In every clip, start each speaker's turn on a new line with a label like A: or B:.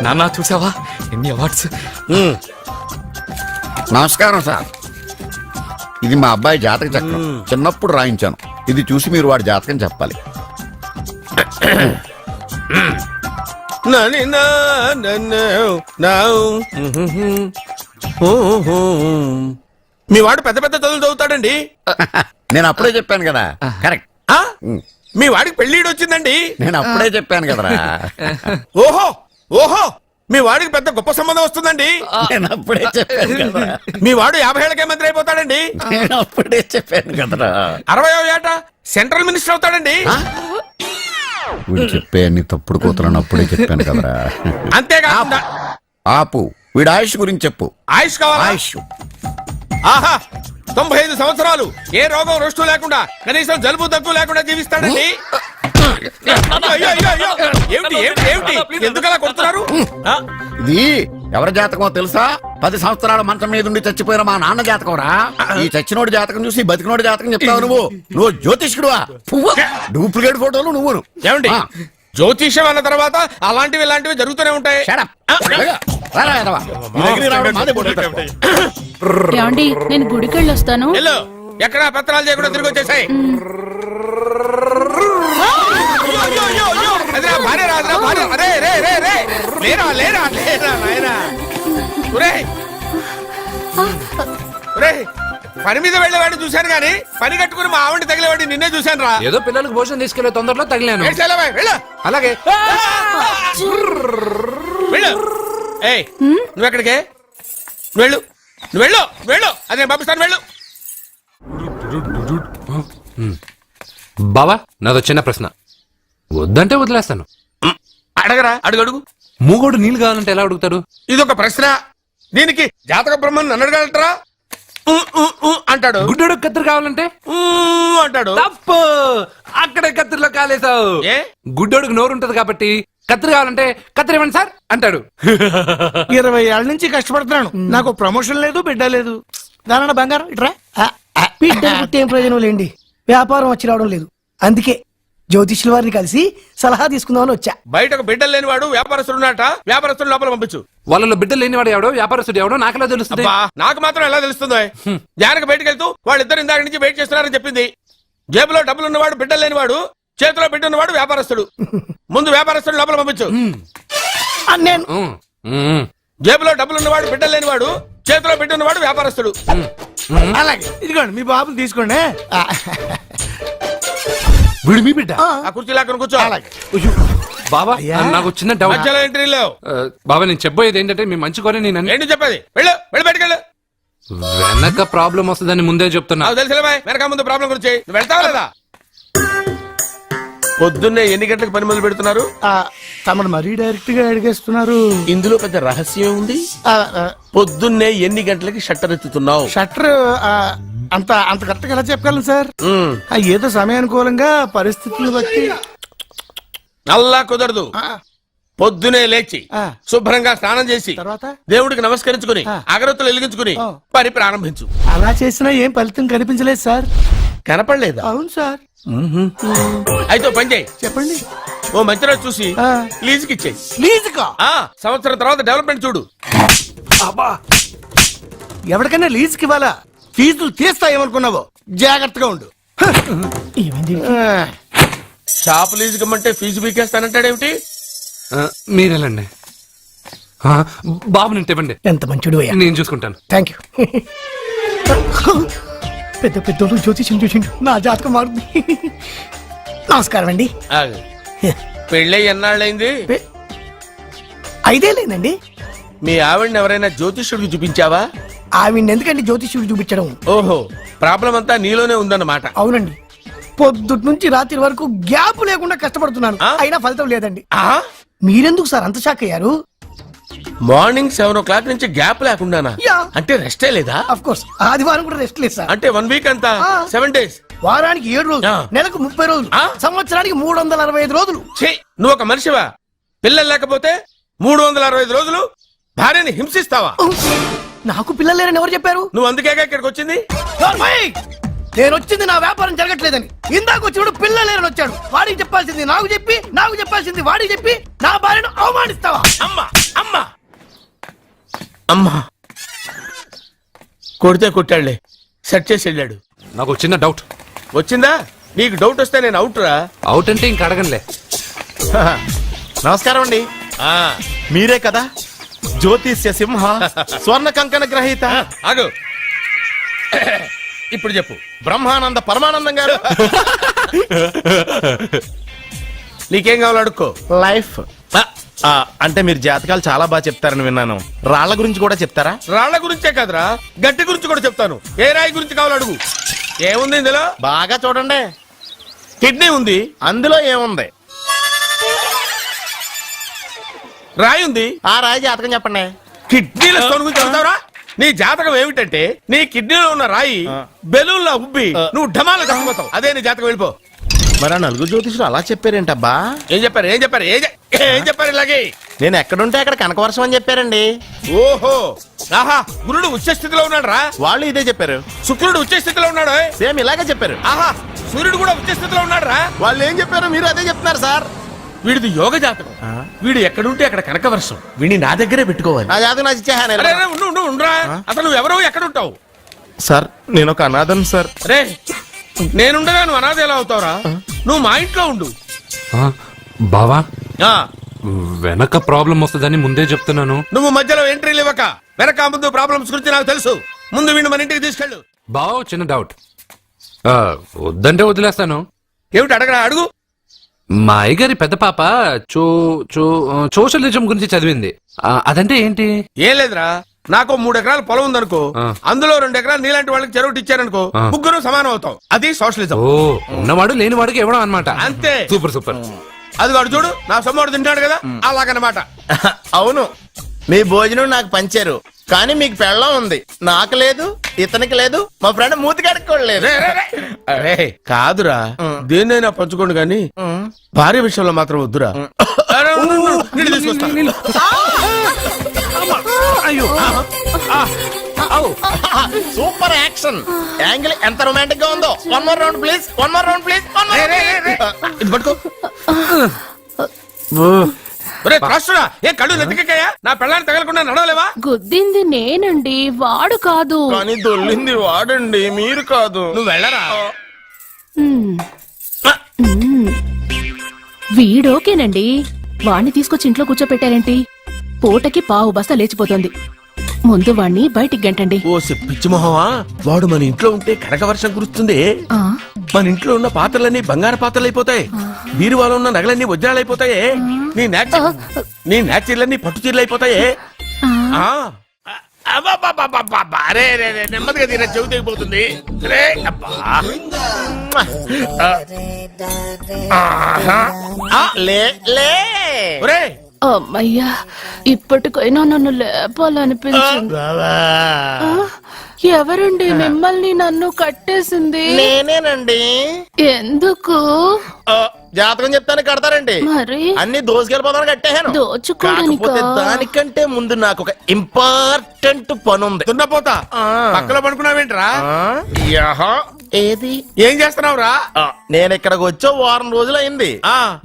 A: నాన్న చూసావా ఎన్ని అవార్డ్స్.
B: నమస్కారం సార్. ఇది మా అబ్బాయి జాతక చక్రం. చిన్నప్పుడు రాయించాను. ఇది చూసి మీరు వాడి జాతకం చెప్పాలి.
C: మీ వాడు పెద్ద పెద్ద చదువులు చదువుతాడండి.
B: నేను అప్పుడే చెప్పాను కదా. కరెక్ట్.
C: మీ వాడికి పెళ్లిడు వచ్చిందండి.
B: నేను అప్పుడే చెప్పాను కదరా.
C: ఓహో ఓహో మీ వాడికి పెద్ద గొప్ప సంబంధం వస్తుందండి.
B: నేను అప్పుడే చెప్పాను కదా.
C: మీ వాడు 50 ఏళ్ళకే మంత్రి అయిపోతాడండి.
B: నేను అప్పుడే చెప్పాను కదరా.
C: 60వ ఏట సెంట్రల్ మినిస్టర్ అవుతాడండి.
B: వీడు చెప్పే అన్ని తప్పుడు కూతురని అప్పుడే చెప్పాను కదరా.
C: అంతేకాకుండా
B: ఆపు. వీడు ఆయుష్ గురించి చెప్పు.
C: ఆయుష్ కావాలా?
B: ఆయుష్
C: ఆహా 95 సంవత్సరాలు ఏ రోగం రుష్టు లేకుండా కనీసం జలుబు దగ్గు లేకుండా జీవిస్తాడండి. ఎందుకలా కొడుతున్నారు?
B: ఇది ఎవరి జాతకమో తెలుసా? 10 సంవత్సరాల మంచం మీద ఉండి చచ్చిపోయిన మా నాన్న జాతకం రా. ఈ చచ్చినోడి జాతకం చూసి బతికినోడి జాతకం చెప్తావు నువ్వు జ్యోతిష్కుడువా? డూప్లికేట్ ఫోటోలు నువ్వు.
C: ఏమండి జ్యోతిష్యం అన్న తర్వాత అలాంటివి ఇలాంటివి జరుగుతూనే ఉంటాయి.
D: ఏమండి నేను గుడికి వెళ్ళొస్తాను.
C: ఎక్కడ పత్రాలు చేయకుండా తిరిగి వచ్చేసాయి. పని మీద వెళ్ళేవాడిని చూశాను గానీ పని కట్టుకుని మా ఆవిడ తగిలేవాడిని నిన్నే చూశాను రా.
A: ఏదో పిల్లలకు భోజనం తీసుకెళ్లే తొందరలో తగిలాను. అలాగే
C: నువ్వెక్కడికే? వెళ్ళు వెళ్ళు వెళ్ళు. అదే పంపిస్తాను వెళ్ళు.
A: బావా నాదో చిన్న ప్రశ్న. వద్దంటే వదిలేస్తాను.
C: అడగరా అడుగు అడుగు.
A: మూగోడు నీళ్ళు కావాలంటే ఎలా అడుగుతాడు?
C: ఇదొక ప్రశ్న. దీనికి జాతక బ్రహ్మను నన్ను అడగలటరా? అంటాడు.
A: గుడ్డోడు కత్తిరి కావాలంటే
C: అంటాడు.
A: తప్పు. అక్కడే కత్తిరిలో కాలేసావు. గుడ్డోడుకు నోరు ఉంటది కాబట్టి కత్తిరి కావాలంటే కత్తిరి ఇవ్వండి సార్ అంటాడు.
E: 20 ఏళ్ల నుంచి కష్టపడుతున్నాను. నాకు ప్రమోషన్ లేదు, బిడ్డ లేదు. దాని బంగారం ఇట్రా. బిడ్డ పుట్టి ఏం ప్రయోజనం లేండి. వ్యాపారం వచ్చి రావడం లేదు. అందుకే జ్యోతిష్యుల వారిని కలిసి సలహా తీసుకుందామని వచ్చా.
C: బయటకు బిడ్డలు లేనివాడు వ్యాపారస్తుడు ఉన్నట. వ్యాపారస్తుడు లోపల పంపించు.
A: వాళ్ళలో బిడ్డలు లేనివాడు ఎవడో వ్యాపారస్తుడు ఎవడో నాకెలా తెలుస్తుంది?
C: నాకు మాత్రం ఎలా తెలుస్తుందో? జానకి బయటకు వెళ్తూ వాళ్ళిద్దరు ఇందాక నుంచి వెయిట్ చేస్తున్నారని చెప్పింది. జేబులో డబ్బులు ఉన్నవాడు బిడ్డలు లేనివాడు, చేతిలో బిడ్డ ఉన్నవాడు వ్యాపారస్తుడు. ముందు వ్యాపారస్తుడు లోపల పంపించు.
E: నేను
C: జేబులో డబ్బులు ఉన్నవాడు బిడ్డలు లేనివాడు, చేతిలో బిడ్డ ఉన్నవాడు వ్యాపారస్తుడు.
E: అలాగే ఇదిగోండి మీ బాబుని తీసుకోండి.
A: వీడు మీ బిడ్డ?
C: ఆ కుర్చీ లాక్కుని కూర్చో.
A: బాబా నాకు చిన్న డౌట్.
C: మధ్యలో ఎంట్రీ లేవు.
A: బాబా నేను చెప్పబోయేది ఏంటంటే మీ మంచి కోరే నేను
C: ఏంటి చెప్పేది? వెళ్ళు వెళ్ళి బయటకెళ్ళు.
A: వెనక ప్రాబ్లం వస్తుందని ముందే చెప్తున్నా.
C: తెలుసులే వెనక ముందు ప్రాబ్లం గురించి. నువ్వు వెళ్తావా లేదా? పొద్దున్నే ఎన్ని గంటలకు పని మొదలు పెడుతున్నారు?
E: తమను మరీ డైరెక్ట్ గా అడిగేస్తున్నారు.
C: ఇందులో పెద్ద రహస్యం ఉంది. పొద్దున్నే ఎన్ని గంటలకి షట్టర్ ఎత్తుతున్నావు?
E: షట్టర్ అంత కరెక్ట్ గా ఎలా చెప్పగలను సార్? ఏదో సమయానుకూలంగా పరిస్థితులు బట్టి.
C: అల్లా కుదరదు. పొద్దునే లేచి శుభ్రంగా స్నానం చేసి తర్వాత దేవుడికి నమస్కరించుకుని అగరత్తులు వెలిగించుకుని పని ప్రారంభించు.
E: అలా చేసినా ఏం ఫలితం కనిపించలేదు సార్.
C: కనపడలేదా?
E: అవును సార్.
C: అయితే పని చేయి.
E: చెప్పండి.
C: ఓ మంచి రోజు చూసి లీజుకి ఇచ్చేయి.
E: లీజుకా?
C: సంవత్సరం తర్వాత డెవలప్మెంట్ చూడు.
E: ఎవరికైనా లీజుకి ఇవ్వాలా? ఫీజులు తీస్తాయేమనుకున్నావో? జాగ్రత్తగా ఉండు.
C: షాప్ లీజుకి ఇమ్మంటే ఫీజు పీకేస్తానంటాడేమిటి?
A: మీరెళ్ళండి బాబు. నేను ఇవ్వండి.
E: ఎంత మంచిడు.
A: నేను చూసుకుంటాను.
E: Thank you. పెద్ద పెద్దోళ్ళు జ్యోతిష్యం చూసిండు. నా జాతకం మారుంది. నమస్కారం అండి.
C: పెళ్ళై ఎన్నాళ్ళైంది?
E: 5 ఏళ్ళైందండి.
C: మీ ఆవిడని ఎవరైనా జ్యోతిష్యుడికి చూపించావా?
E: ఆవిడ ఎందుకండి జ్యోతిష్యుడు చూపించడం?
C: ఓహో ప్రాబ్లం అంతా నీలోనే ఉందన్నమాట.
E: అవునండి. పొద్దుటి నుంచి రాత్రి వరకు గ్యాప్ లేకుండా కష్టపడుతున్నాను. అయినా ఫలితం లేదండి. మీరెందుకు సార్ అంత షాక్ అయ్యారు?
C: మార్నింగ్ 7 o'clock నుంచి గ్యాప్ లేకుండానా? అంటే రెస్టే లేదా?
E: ఆఫ్ కోర్స్ ఆదివారం కూడా రెస్ట్ లేదు సార్.
C: అంటే 1 వీక్ అంతా 7 days.
E: వారానికి 7 రోజులు, నెలకు 30 రోజులు, సంవత్సరానికి 365 రోజులు.
C: నువ్వు ఒక మనిషివా? పిల్లలు లేకపోతే 365 రోజులు భార్యని హింసిస్తావా?
E: నాకు పిల్లలు లేరని ఎవరు చెప్పారు?
C: నువ్వు అందుకేగా ఇక్కడికి వచ్చింది.
E: నేను వచ్చింది నా వ్యాపారం జరగట్లేదని. ఇందాక వచ్చినప్పుడు పిల్ల లేరని వచ్చాడు. వాడికి చెప్పాల్సింది నాకు చెప్పి, నాకు చెప్పాల్సింది వాడికి చెప్పి నా భార్యను అవమానిస్తావా?
C: అమ్మా అమ్మా అమ్మా కొడితే కొట్టాడులే, సెట్ చేసి వెళ్ళాడు.
A: నాకు ఒక చిన్న డౌట్.
C: వచ్చిందా? నీకు డౌట్ వస్తే నేను అవుట్ రా.
A: అవుట్ అంటే ఇంక అడగనులే.
F: నమస్కారం అండి. మీరే కదా జ్యోతిష్య సింహ స్వర్ణ కంకణ గ్రహీత
C: ఆగు. ఇప్పుడు చెప్పు.
F: బ్రహ్మానంద పరమానందం గారు.
C: నీకేం కావాలో అడుక్కో.
F: లైఫ్ అంటే మీరు జాతకాలు చాలా బాగా చెప్తారని విన్నాను. రాళ్ల గురించి కూడా చెప్తారా?
C: రాళ్ల గురించే కాదురా, గట్టి గురించి కూడా చెప్తాను. ఏ రాయి గురించి కావాలో అడుగు. ఏముంది ఇందులో?
F: బాగా చూడండి.
C: కిడ్నీ ఉంది.
F: అందులో ఏముంది?
C: రాయి ఉంది.
F: ఆ రాయి జాతకం చెప్పండి.
C: కిడ్నీల స్టోన్ గురించి చెప్తావురా? నీ జాతకం ఏమిటంటే నీ కిడ్నీలో ఉన్న రాయి బెలూన్లా ఉబ్బి నువ్వు ఢమాల చచ్చిపోతావు. అదే నీ జాతకం. వెళ్ళిపో.
F: మరి ఆ నలుగురు జ్యోతిషులు అలా చెప్పారేంటబ్బా?
C: ఏం చెప్పారు? ఏం చెప్పారు? ఏం చెప్పారు ఇలాగే?
F: నేను ఎక్కడుంటే అక్కడ కనకవర్షం అని చెప్పారండి.
C: ఓహో, ఆహా. గురుడు ఉచ్చ స్థితిలో ఉన్నాడు రా.
F: వాళ్ళు ఇదే చెప్పారు.
C: శుక్రుడు ఉచ్చ స్థితిలో ఉన్నాడు.
F: సేమ్ ఇలాగే చెప్పారు.
C: ఆహా, సూర్యుడు కూడా ఉచ్చ స్థితిలో ఉన్నాడు రా.
F: వాళ్ళు ఏం చెప్పారు మీరు అదే చెప్తున్నారు సార్.
C: వీడిది యోగ జాతకం. వీడు ఎక్కడుంటే అక్కడ కనకవర్షం. వీడిని నా దగ్గరే పెట్టుకోవాలి.
F: ఆ జాతకం నాకు ఇచ్చేహాను.
C: అరే, అరే, ఉండురా. అసలు నువ్వు ఎవరో ఎక్కడుంటావు?
F: సార్ నేను ఒక అనాథం సార్.
C: రే, నేనుండగా నువ్వు అనాథ ఎలా అవుతావురా? నువ్వు మా ఇంట్లో ఉండు.
A: బావా,
C: ఆ,
A: వెనక ప్రాబ్లం వస్తుందని ముందే చెప్తున్నాను.
C: నువ్వు మధ్యలో ఎంట్రీలు ఇవ్వక. వెనక ముందు ప్రాబ్లమ్స్ గురించి నాకు తెలుసు. ముందు వీడిని మన ఇంటికి తీసుకెళ్ళు.
A: బావా, చిన్న డౌట్. వద్దంటే వదిలేస్తాను.
C: ఏమిటి అడగరా? అడుగు.
A: మా అయ్యగారి పెద్ద పాప సోషలిజం గురించి చదివింది. అదంటే ఏంటి?
C: ఏం లేదురా, నాకు 3 ఎకరాల పొలం ఉందనుకో. అందులో 2 ఎకరాలు నీలాంటి వాళ్ళకి చెరువు ఇచ్చారనుకో, ముగ్గురు సమానం అవుతాం. అది సోషలిజం.
A: ఓ, ఉన్నవాడు లేనివాడికి ఇవ్వడం అన్నమాట.
C: అంతే.
A: Super super.
C: అది వాడు చూడు, నా సొమ్మడు తింటాడు కదా, అలాగనమాట.
F: అవును, మీ భోజనం నాకు పంచారు, కానీ మీకు పెళ్ళం ఉంది. నాకు లేదు, ఇతనికి లేదు, మా ఫ్రెండ్ మూతి కడుక్కోలేదు.
C: రే, రే, రే. అరే, కాదురా, దేన్నైనా పంచుకోండి కానీ భార్య విషయంలో మాత్రం వద్దురా. అరే, ఉండు, నీళ్ళు తీసుకొస్తా.
A: అయ్యో,
F: సూపర్ యాక్షన్ యాంగిల్ ఎంత రొమాంటిక్ గా ఉందో. One more round please, one more round please.
C: ఇది పట్టుకో. ఒరే త్రాసుడా, ఏ కళ్ళు నెత్తికెక్కాయా? నా పెళ్ళాన్ని తగలకుండా నడవలేవా?
D: గుద్దింది నేనండి, వాడు కాదు.
F: కానీ దొల్లింది వాడండి, మీరు కాదు.
C: నువ్వు వెళ్ళరా.
D: వీడోకేనండి. వాణ్ణి తీసుకొచ్చి ఇంట్లో కూర్చోపెట్టారేంటి? పూటకి పావు బస్తా లేచిపోతుంది. ముందు వాణ్ణి బయటికి గంటండి.
C: ఓ పిచ్చి మొహమా, వాడు మన ఇంట్లో ఉంటే కనక వర్షం కురుస్తుంది.
D: ఆ,
C: మన ఇంట్లో ఉన్న పాత్రలన్నీ బంగారు పాత్రలు అయిపోతాయి. బీరువాలో ఉన్న నగలన్నీ వజ్రాలు అయిపోతాయి. నీ నాచీర్లన్నీ పట్టు చీరలు అయిపోతాయి. అరే రే రే, నెమ్మదిగా తీరా, చెవి తెగిపోతుంది. రే అబ్బా.
F: లే లే
C: ఒరే,
D: అమ్మయ్యా, ఇప్పటికైనా నన్ను లేపాలనిపించింది. ఆ, ఎవరండి మిమ్మల్ని నన్ను కట్టేసింది?
F: నేనేనండి.
D: ఎందుకు?
F: జాతకం చెప్తాను కడతారండి.
D: మరి
F: అన్ని దోసుకెళ్ళిపోతాను కట్టేహాను.
D: దోచుకోవడానికా?
F: కాకపోతే దానికంటే ముందు నాకు ఒక ఇంపార్టెంట్ పని ఉంది.
C: దున్నపోతా, పక్కలో పడుకున్నావేంట్రా?
F: ఏది?
C: ఏం చేస్తున్నావురా?
F: నేను ఇక్కడికి వచ్చే వారం రోజులు అయింది.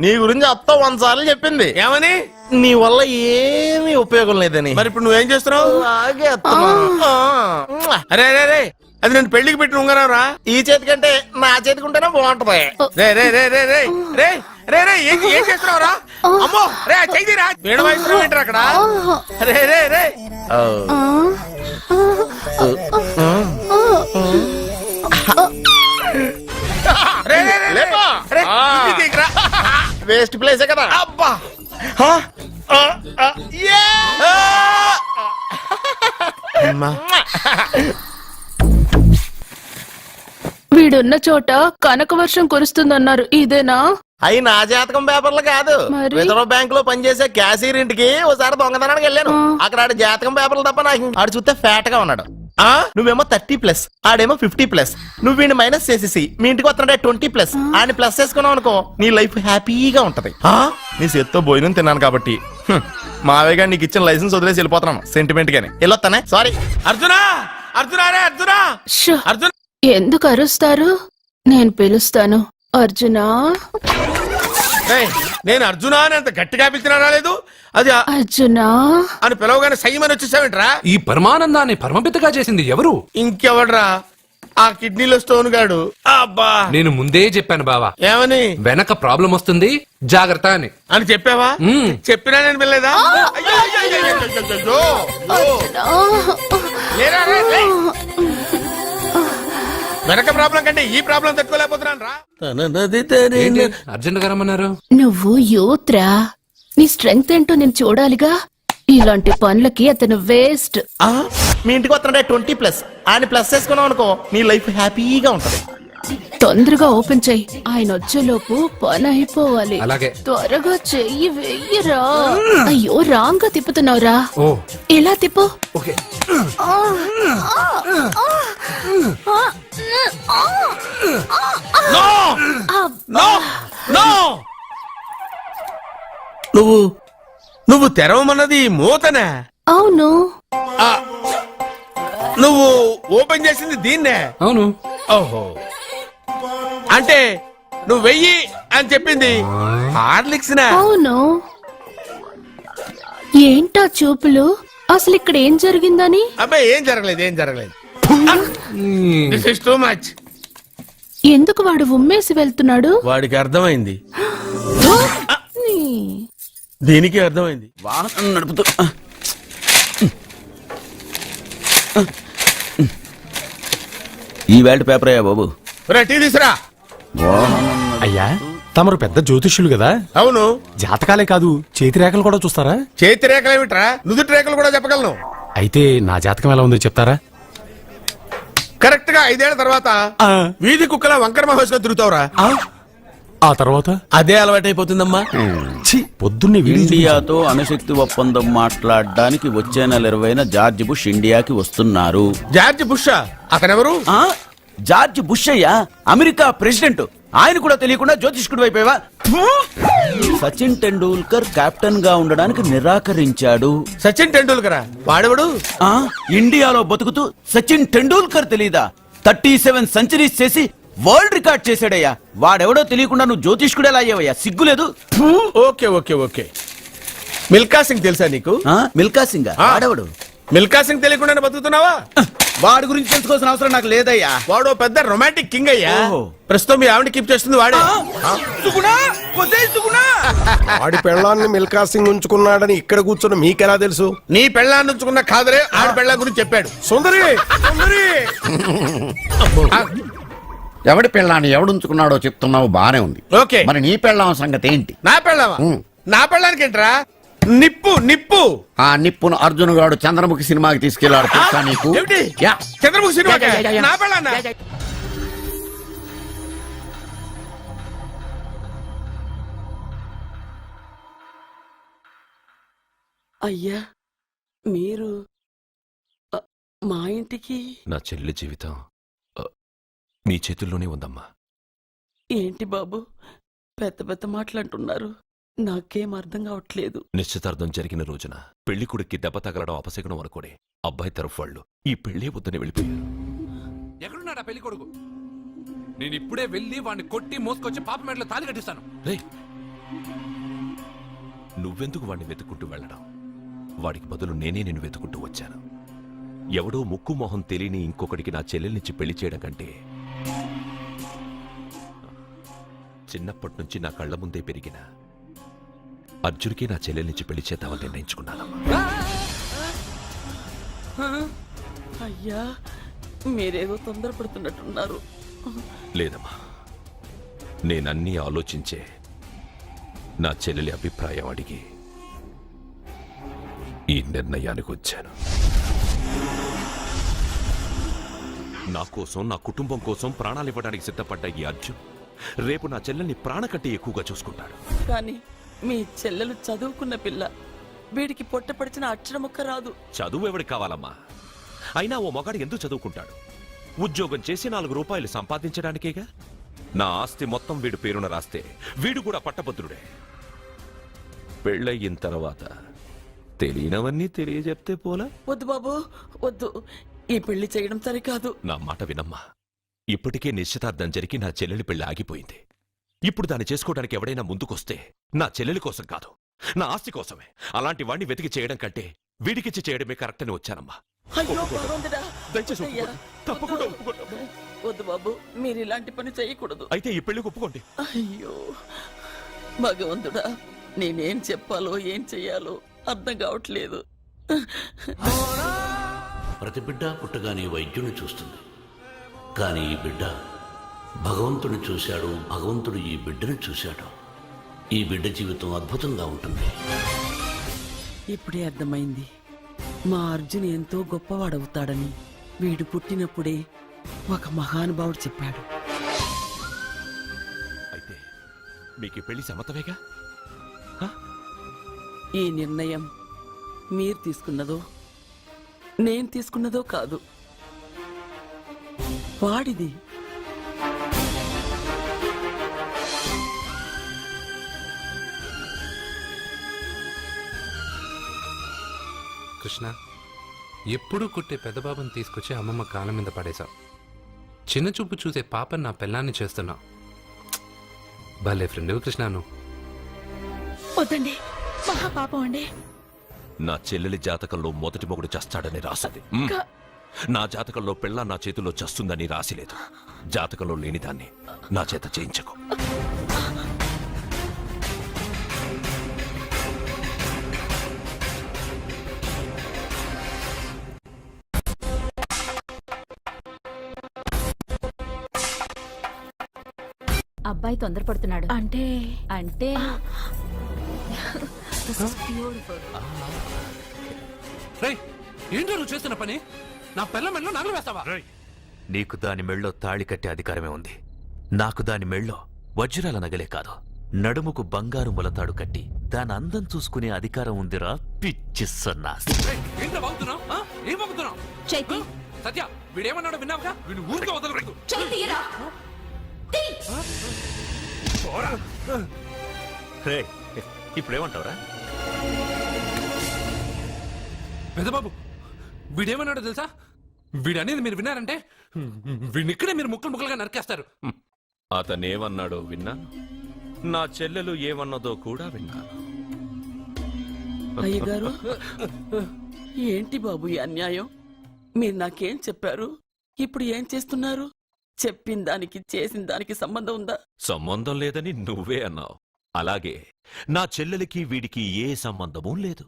F: నీ గురించి అత్త 100 సార్లు చెప్పింది.
C: ఏమని?
F: నీ వల్ల ఏమీ ఉపయోగం లేదని.
C: మరి ఇప్పుడు నువ్వేం చేస్తున్నావు?
F: అలాగే అత్తమా.
C: అరే రే రే, అది నేను పెళ్లికి పెట్టిన ఉంగరం రా.
F: ఈ చేతి కంటే నా చేతికి ఉంటేనే బాగుంటది.
C: రే రే రే రే రే రే రే రే, ఏం చేస్తున్నావురా? అమ్మో, రే చెయ్యిరా. వేణు వాయిస్తున్నావు ఏంట్రా అక్కడ? రే రే రే. రే రే రే,
F: లేపా.
C: రే, ఇది తీయకురా.
F: వేస్ట్ ప్లేసే కదా.
C: అబ్బా.
D: వీడున్న చోట కనక వర్షం కురుస్తుందన్నారు, ఇదేనా?
F: అయి నా జాతకం పేపర్లు కాదు.
D: మరి?
F: రిజర్వ్ బ్యాంక్ లో పనిచేసే క్యాషియర్ ఇంటికి ఒకసారి దొంగతనానికి వెళ్ళాను. అక్కడ ఆడ జాతకం పేపర్లు తప్ప నాకు ఆడు చూస్తే ఫ్యాట్ గా ఉన్నాడు. నువ్వేమో 30+, ఆడేమో 50+. నువ్వు వీడిని మైనస్ చేసేసి మీ ఇంటికి వస్తున్నాడే 20+. ఆయన ప్లస్ చేసుకున్నావు అనుకో, నీ లైఫ్ హ్యాపీగా ఉంటది. నీ చేత్తో భోజనం తిన్నాను కాబట్టి మావయ్య గారు నీకు ఇచ్చిన లైసెన్స్ వదిలేసి వెళ్ళిపోతున్నాను సెంటిమెంట్ గాని. వెళ్ళొస్తానే. సారీ.
C: అర్జునా, అర్జునా రే, అర్జునా,
D: షో.
C: అర్జున్.
D: ఎందుకు అరుస్తారు? నేను పిలుస్తాను. అర్జునా,
C: ఏయ్, నేను అర్జున అని అంత గట్టిగా పిలిచినా రాలేదు. అది
D: అర్జునా.
C: అని పిలవగానే సైమని వచ్చేసావేంట్రా?
A: ఈ పరమానందాన్ని పరమపితగా చేసింది ఎవరు?
C: ఇంకెవడ్రా? ఆ కిడ్నీలో స్టోన్ గాడు. అబ్బా,
A: నేను ముందే చెప్పాను బావా,
C: ఏమని
A: వెనక ప్రాబ్లం వస్తుంది, జాగ్రత్త అని.
C: అని చెప్పావా?
A: మ్మ్.
C: చెప్పినా నేను వెళ్ళలేదా? అయ్యో, అయ్యో, అయ్యో, అయ్యో, అయ్యో, అయ్యో. లేరా, రే, లే. వెనక ప్రాబ్లం కంటే ఈ ప్రాబ్లం తట్టుకోలేకపోతున్నాను రా.
A: ఏంటి అర్జెంట్ గా రమ్మన్నారు?
D: నువ్వు యూత్రా, నీ స్ట్రెంగ్త్ ఏంటో నేను చూడాలిగా. ఇలాంటి పనులకి అతను వేస్ట్.
F: మీ ఇంటికి వస్తున్నాడే 20+ ఆయన ప్లస్ చేసుకున్నావు అనుకో నీ లైఫ్ హ్యాపీగా ఉంటది.
D: తొందరగా ఓపెన్ చెయ్యి, ఆయన వచ్చేలోపు పని అయిపోవాలి.
A: అలాగే.
D: త్వరగా చెయ్యి వెయ్యరా. అయ్యో, రాంగ్ గా తిప్పుతున్నావురా.
A: ఓ
D: ఎలా తిప్పు.
A: ఓకే.
C: నో! నో! నో! నువ్వు తెరవమన్నది మూతనే.
D: అవును.
C: ఆ, నువ్వు ఓపెన్ చేసింది దీన్నే.
A: అవును.
C: ఓహో, అంటే నువ్వు వెయ్యి అని చెప్పింది హార్లిక్స్ నా?
D: అవును. ఏంటా చూపులు? అసలు ఇక్కడ ఏం జరిగిందని?
C: అబ్బాయి ఏం జరగలేదు, ఏం జరగలేదు. This is too much.
D: ఎందుకు వాడు ఉమ్మేసి వెళ్తున్నాడు?
C: వాడికి అర్థమైంది,
D: నీ.
C: దీనికి అర్థమైంది.
B: వాహనం నడుపుతూ ఈ వేల్ట్ పేపర్ అయ్యా బాబు.
C: రే, టీ తీసురా.
G: అయ్యా, తమరు పెద్ద జ్యోతిష్యులు కదా,
C: అవును.
G: జాతకాలే కాదు చేతి రేఖలు కూడా చూస్తారా?
C: చేతి రేఖలు ఏమిట్రా, నుదుటి రేఖలు కూడా చెప్పగలను.
G: అయితే నా జాతకం ఎలా ఉందో చెప్తారా?
C: కరెక్ట్ గా 5 ఏళ్ల తర్వాత
G: ఆ.
C: వీధి కుక్కల వంకర మహోత్సవం తిరుగుతావురా.
G: ఆ తర్వాత
C: అదే అలవాటైపోతుందమ్మా.
G: ఛీ, పొద్దున్నే వీడియో చూపించాను.
B: ఇండియాతో అణుశక్తి ఒప్పందం మాట్లాడడానికి వచ్చే నెల 20న జార్జ్ బుష్ ఇండియాకి వస్తున్నారు.
C: జార్జ్ బుష్ అతనెవరు?
B: ఆ? జార్జ్ బుష్ అయ్యా, అమెరికా ప్రెసిడెంట్. ఆయన కూడా తెలియకుండా జ్యోతిష్కుడు వైపోయావా? సచిన్ టెండూల్కర్ కెప్టెన్ గా ఉండడానికి నిరాకరించాడు.
C: సచిన్ టెండూల్కర్ వాడెవడు?
B: ఆ ఇండియాలో బతుకుతూ సచిన్ టెండూల్కర్ తెలీదా? 37 సెంచరీస్ చేసి వరల్డ్ రికార్డ్ చేశాడయ్యా. వాడెవడో తెలియకుండా నువ్వు జ్యోతిష్కుడు ఎలా అయ్యావయ్యా? సిగ్గులేదు.
C: Okay okay okay. Milkha Singh తెలుసా నీకు?
B: మిల్కా సింగ్ వాడెవడు?
C: మిల్కా సింగ్ తెలియకుండానే బతుకుతున్నావా?
B: వాడి గురించి తెలుసుకోవాల్సిన అవసరం నాకు లేదయ్యా.
C: వాడు పెద్ద రొమాంటిక్ కింగ్ అయ్యా.
B: ఓహో.
C: ప్రస్తుతం మీ ఆవిడ కీప్ చేస్తుంది వాడే.
H: ఆడి పెళ్ళాన్ని మిల్కా సింగ్ ఉంచుకున్నాడని ఇక్కడ కూర్చున్న మీకెలా తెలుసు?
C: నీ పెళ్ళాన్ని ఉంచుకున్న కాదరే ఆడి పెళ్ళాం గురించి చెప్పాడు.
H: సుందరి సుందరి
B: ఎవడి పెళ్ళాన్ని ఎవడుంచుకున్నాడో చెప్తున్నావు, బానే ఉంది.
C: ఓకే.
B: మరి నీ పెళ్ళాం సంగతి ఏంటి?
C: నా పెళ్ళామా? నా పెళ్ళానికి ఏంట్రా? నిప్పు నిప్పు.
B: ఆ నిప్పును అర్జున్ గాడు చంద్రముఖి సినిమాకి తీసుకెళ్లాడు తెలుసా నీకు?
C: ఏమిటి?
B: యా.
C: Chandramukhi cinema
B: yeah.
C: నా పెళ్ళాన్నా?
I: అయ్యా, మీరు మా ఇంటికి
J: నా చెల్లి జీవితం మీ చేతుల్లోనే ఉందమ్మా.
I: ఏంటి బాబు పెద్ద పెద్ద మాటలంటున్నారు? నాకేం అర్థం కావట్లేదు.
J: నిశ్చితార్థం జరిగిన రోజున పెళ్లి కొడుక్కి దెబ్బ తగలడం అపశకునం అనుకోడే అబ్బాయి తరఫు వాళ్ళు ఈ పెళ్లి వద్దని వెళ్ళిపోయారు.
A: ఎక్కడున్నాడా పెళ్లి కొడుకు? నేను ఇప్పుడే వెళ్ళి వాడిని కొట్టి మోసుకొచ్చి పాప మెడలో తాళి కట్టిస్తాను.
J: రే, నువ్వెందుకు వాడిని వెతుక్కుంటూ వెళ్ళడం? వాడికి బదులు నేనే నిన్ను వెతుకుంటూ వచ్చాను. ఎవడో ముక్కు మొహం తెలియని ఇంకొకడికి నా చెల్లెల్నిచ్చి పెళ్లి చేయడం కంటే చిన్నప్పటి నుంచి నా కళ్ల ముందే పెరిగిన అర్జున్కి నా చెల్లెల్నిచ్చి పెళ్లి చేద్దామని నిర్ణయించుకున్నానమ్మా.
I: అయ్యా, మీరేదో తొందరపడుతున్నట్టున్నారు.
J: లేదమ్మా, నేనన్నీ ఆలోచించే నా చెల్లెలి అభిప్రాయం అడిగి ఈ నిర్ణయానికి వచ్చాను. నా కోసం, నా కుటుంబం కోసం ప్రాణాలు ఇవ్వడానికి సిద్ధపడ్డ ఈ అర్జున్ రేపు నా చెల్లెల్ని ప్రాణ కంటే ఎక్కువగా చూసుకుంటాడు.
I: కానీ మీ చెల్లెలు చదువుకున్న పిల్ల, వీడికి పొట్టపడిచిన అక్షరముక్క రాదు.
J: చదువు ఎవడికి కావాలమ్మా? అయినా ఓ మగాడు ఎందుకు చదువుకుంటాడు? ఉద్యోగం చేసి 4 రూపాయలు సంపాదించడానికేగా. నా ఆస్తి మొత్తం వీడు పేరున రాస్తే వీడు కూడా పట్టభద్రుడే. పెళ్ళయిన తర్వాత తెలియనవన్నీ తెలియజెప్తే పోలా?
I: వద్దు బాబు వద్దు, ఈ పెళ్లి చేయడం సరికాదు.
J: నా మాట వినమ్మా. ఇప్పటికే నిశ్చితార్థం జరిగి నా చెల్లెలి పెళ్లి ఆగిపోయింది. ఇప్పుడు దాన్ని చేసుకోవడానికి ఎవడైనా ముందుకొస్తే నా చెల్లెలి కోసం కాదు, నా ఆస్తి కోసమే. అలాంటి వాణ్ణి వెతికి చేయడం కంటే వీడికిచ్చి చేయడమే కరెక్ట్ అని వచ్చానమ్మా.
I: అయ్యో భగవంతుడా.
J: దయచేసి
I: అయ్యా,
J: ఒప్పుకోండి. తప్పకుండా
I: వద్దు.
J: ఒప్పుకోండి.
I: వద్దు బాబు, మీరు ఇలాంటి పని చేయకూడదు.
J: అయితే ఈ పెళ్లికి ఒప్పుకోండి.
I: అయ్యో భగవంతుడా, నేనేం చెప్పాలో ఏం చెయ్యాలో అర్థం కావట్లేదు.
K: ప్రతి బిడ్డ పుట్టగానే వైద్యుని చూస్తుంది, కానీ ఈ బిడ్డ భగవంతుని చూశాడు, భగవంతుడు ఈ బిడ్డను చూశాడు. ఈ బిడ్డ జీవితం అద్భుతంగా ఉంటుంది.
I: ఇప్పుడే అర్థమైంది, మా అర్జున్ ఎంతో గొప్పవాడవుతాడని. వీడు పుట్టినప్పుడే ఒక మహానుభావుడు చెప్పాడు.
J: అయితే మీకు ఈ పెళ్లి సమ్మతమేగా?
I: ఈ నిర్ణయం మీరు తీసుకున్నదో నేను తీసుకున్నదో కాదు, వాడిది.
A: కృష్ణ, ఎప్పుడూ కుట్టే పెద్దబాబుని తీసుకొచ్చి అమ్మమ్మ కాళ్ళ మీద పడేశావు. చిన్న చూపు చూసే పాపని నా పెళ్ళాన్ని చేస్తున్నావు. భలే ఫ్రెండ్ కృష్ణ నువ్వు.
D: వద్దండి, మహాపాపం అండి.
J: నా చెల్లెలి జాతకంలో మొదటి మొగుడు చస్తాడని రాసింది. నా జాతకంలో పెళ్ళ నా చేతిలో చస్తుందని రాసిలేదు. జాతకంలో లేనిదాన్ని నా చేత చేయించకు.
D: అబ్బాయి తొందరపడుతున్నాడు. అంటే అంటే
A: రేయ్, ఏంటో నువ్వు చేస్తున్న పని? నా పిల్ల మెళ్ళో నగలు వేస్తావా?
K: నీకు దాని మెళ్ళో తాళి కట్టే అధికారమే ఉంది. నాకు దాని మెళ్ళో వజ్రాల నగలే కాదు, నడుముకు బంగారు ములతాడు కట్టి దాని అందం చూసుకునే అధికారం ఉందిరా పిచ్చి సన్నాసి.
A: రేయ్, ఏంట్రా బాగుతున్నావు? ఏం బాగుతున్నావు?
D: చైతి,
A: సత్య, వీడేమన్నాడో విన్నావుగా? వీడు ఊరికే వదలకూడదు.
K: ఇప్పుడేమంటావురా?
A: పెద్దబాబు, వీడేమన్నాడో తెలుసా? వీడనేది మీరు విన్నారంటే వీడిని ఇక్కడే మీరు ముక్కలు ముక్కలుగా నరికేస్తారు.
J: అతనేమన్నాడో విన్నాను, నా చెల్లెలు ఏమన్నదో కూడా విన్నాను.
I: అయ్యగారు, ఏంటి బాబు ఈ అన్యాయం? మీరు నాకేం చెప్పారు, ఇప్పుడు ఏం చేస్తున్నారు? చెప్పిన దానికి చేసిన దానికి సంబంధం ఉందా?
J: సంబంధం లేదని నువ్వే అన్నావు. అలాగే నా చెల్లెలికి వీడికి ఏ సంబంధమూ లేదు.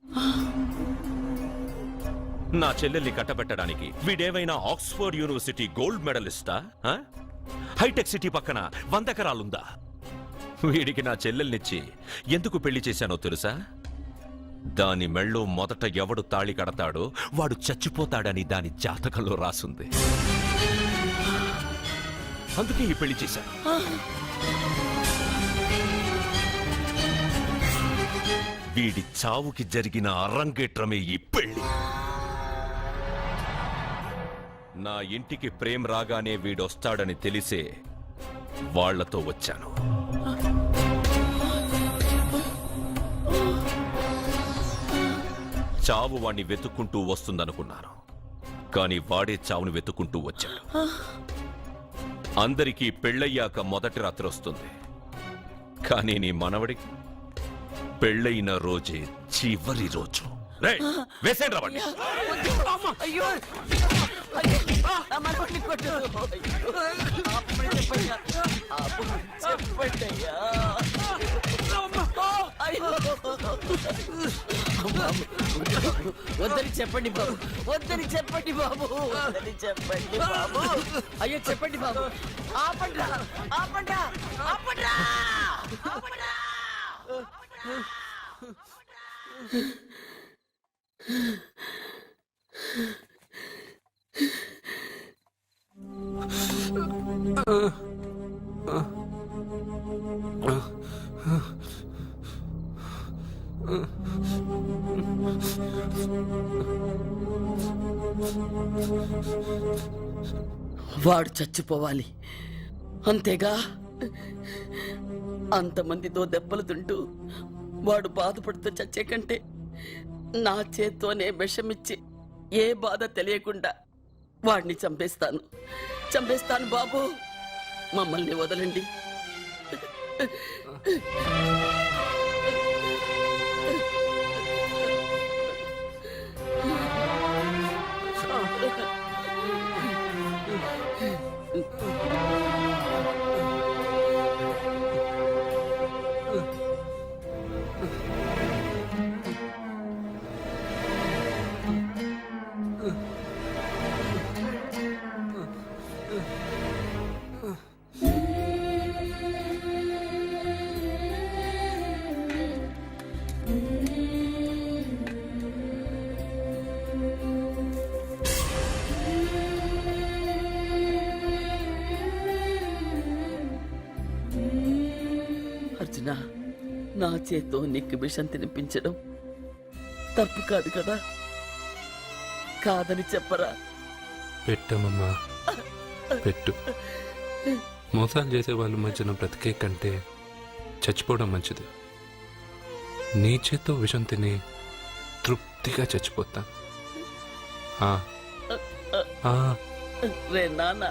J: నా చెల్లెల్ని కట్టబెట్టడానికి వీడేమైనా ఆక్స్ఫర్డ్ యూనివర్సిటీ గోల్డ్ మెడలిస్టా? హైటెక్ సిటీ పక్కన 100 ఎకరాలుందా? వీడికి నా చెల్లెల్నిచ్చి ఎందుకు పెళ్లి చేశానో తెలుసా? దాని మెళ్ళో మొదట ఎవడు తాళి కడతాడో వాడు చచ్చిపోతాడని దాని జాతకంలో రాసుంది. అందుకే ఈ పెళ్లి చేశాను. వీడి చావుకి జరిగిన అరంగేట్రమే ఈ పెళ్లి. నా ఇంటికి ప్రేమ్ రాగానే వీడొస్తాడని తెలిసే వాళ్లతో వచ్చాను. చావు వాణ్ణి వెతుక్కుంటూ వస్తుందనుకున్నాను, కానీ వాడే చావుని వెతుక్కుంటూ వచ్చాడు. అందరికీ పెళ్ళయ్యాక మొదటి రాత్రి వస్తుంది, కానీ నీ మనవడికి పెళ్ళైన రోజే చివరి రోజు. వేసేయండి రావండి.
I: అయ్యో, నా మనవడిని కొట్టదు. చెప్పండి అయ్యా. వద్దని చెప్పండి బాబు, వద్దని చెప్పండి బాబు, వద్దని చెప్పండి బాబు. అయ్యో చెప్పండి బాబు. ఆపండ్రా, ఆపండ్రా, ఆపండ్రా, ఆపండ్రా. వాడు చచ్చిపోవాలి అంతేగా. అంతమందితో దెబ్బలు తింటూ వాడు బాధపడుతూ చచ్చే కంటే నా చేత్తోనే విషమిచ్చి ఏ బాధ తెలియకుండా వాడిని చంపేస్తాను. చంపేస్తాను బాబు, మమ్మల్ని వదలండి. అర్జున, నా చేత్తో నీకు విషం తినిపించడం తప్పు కాదు కదా? కాదని చెప్పరా?
A: పెట్టమమ్మా, పెట్టు. మోసాలు చేసే వాళ్ళ మధ్యన బ్రతికే కంటే చచ్చిపోవడం మంచిది. నీ చేత్తో విషం తిని తృప్తిగా చచ్చిపోతాను.
I: రే నాన్న,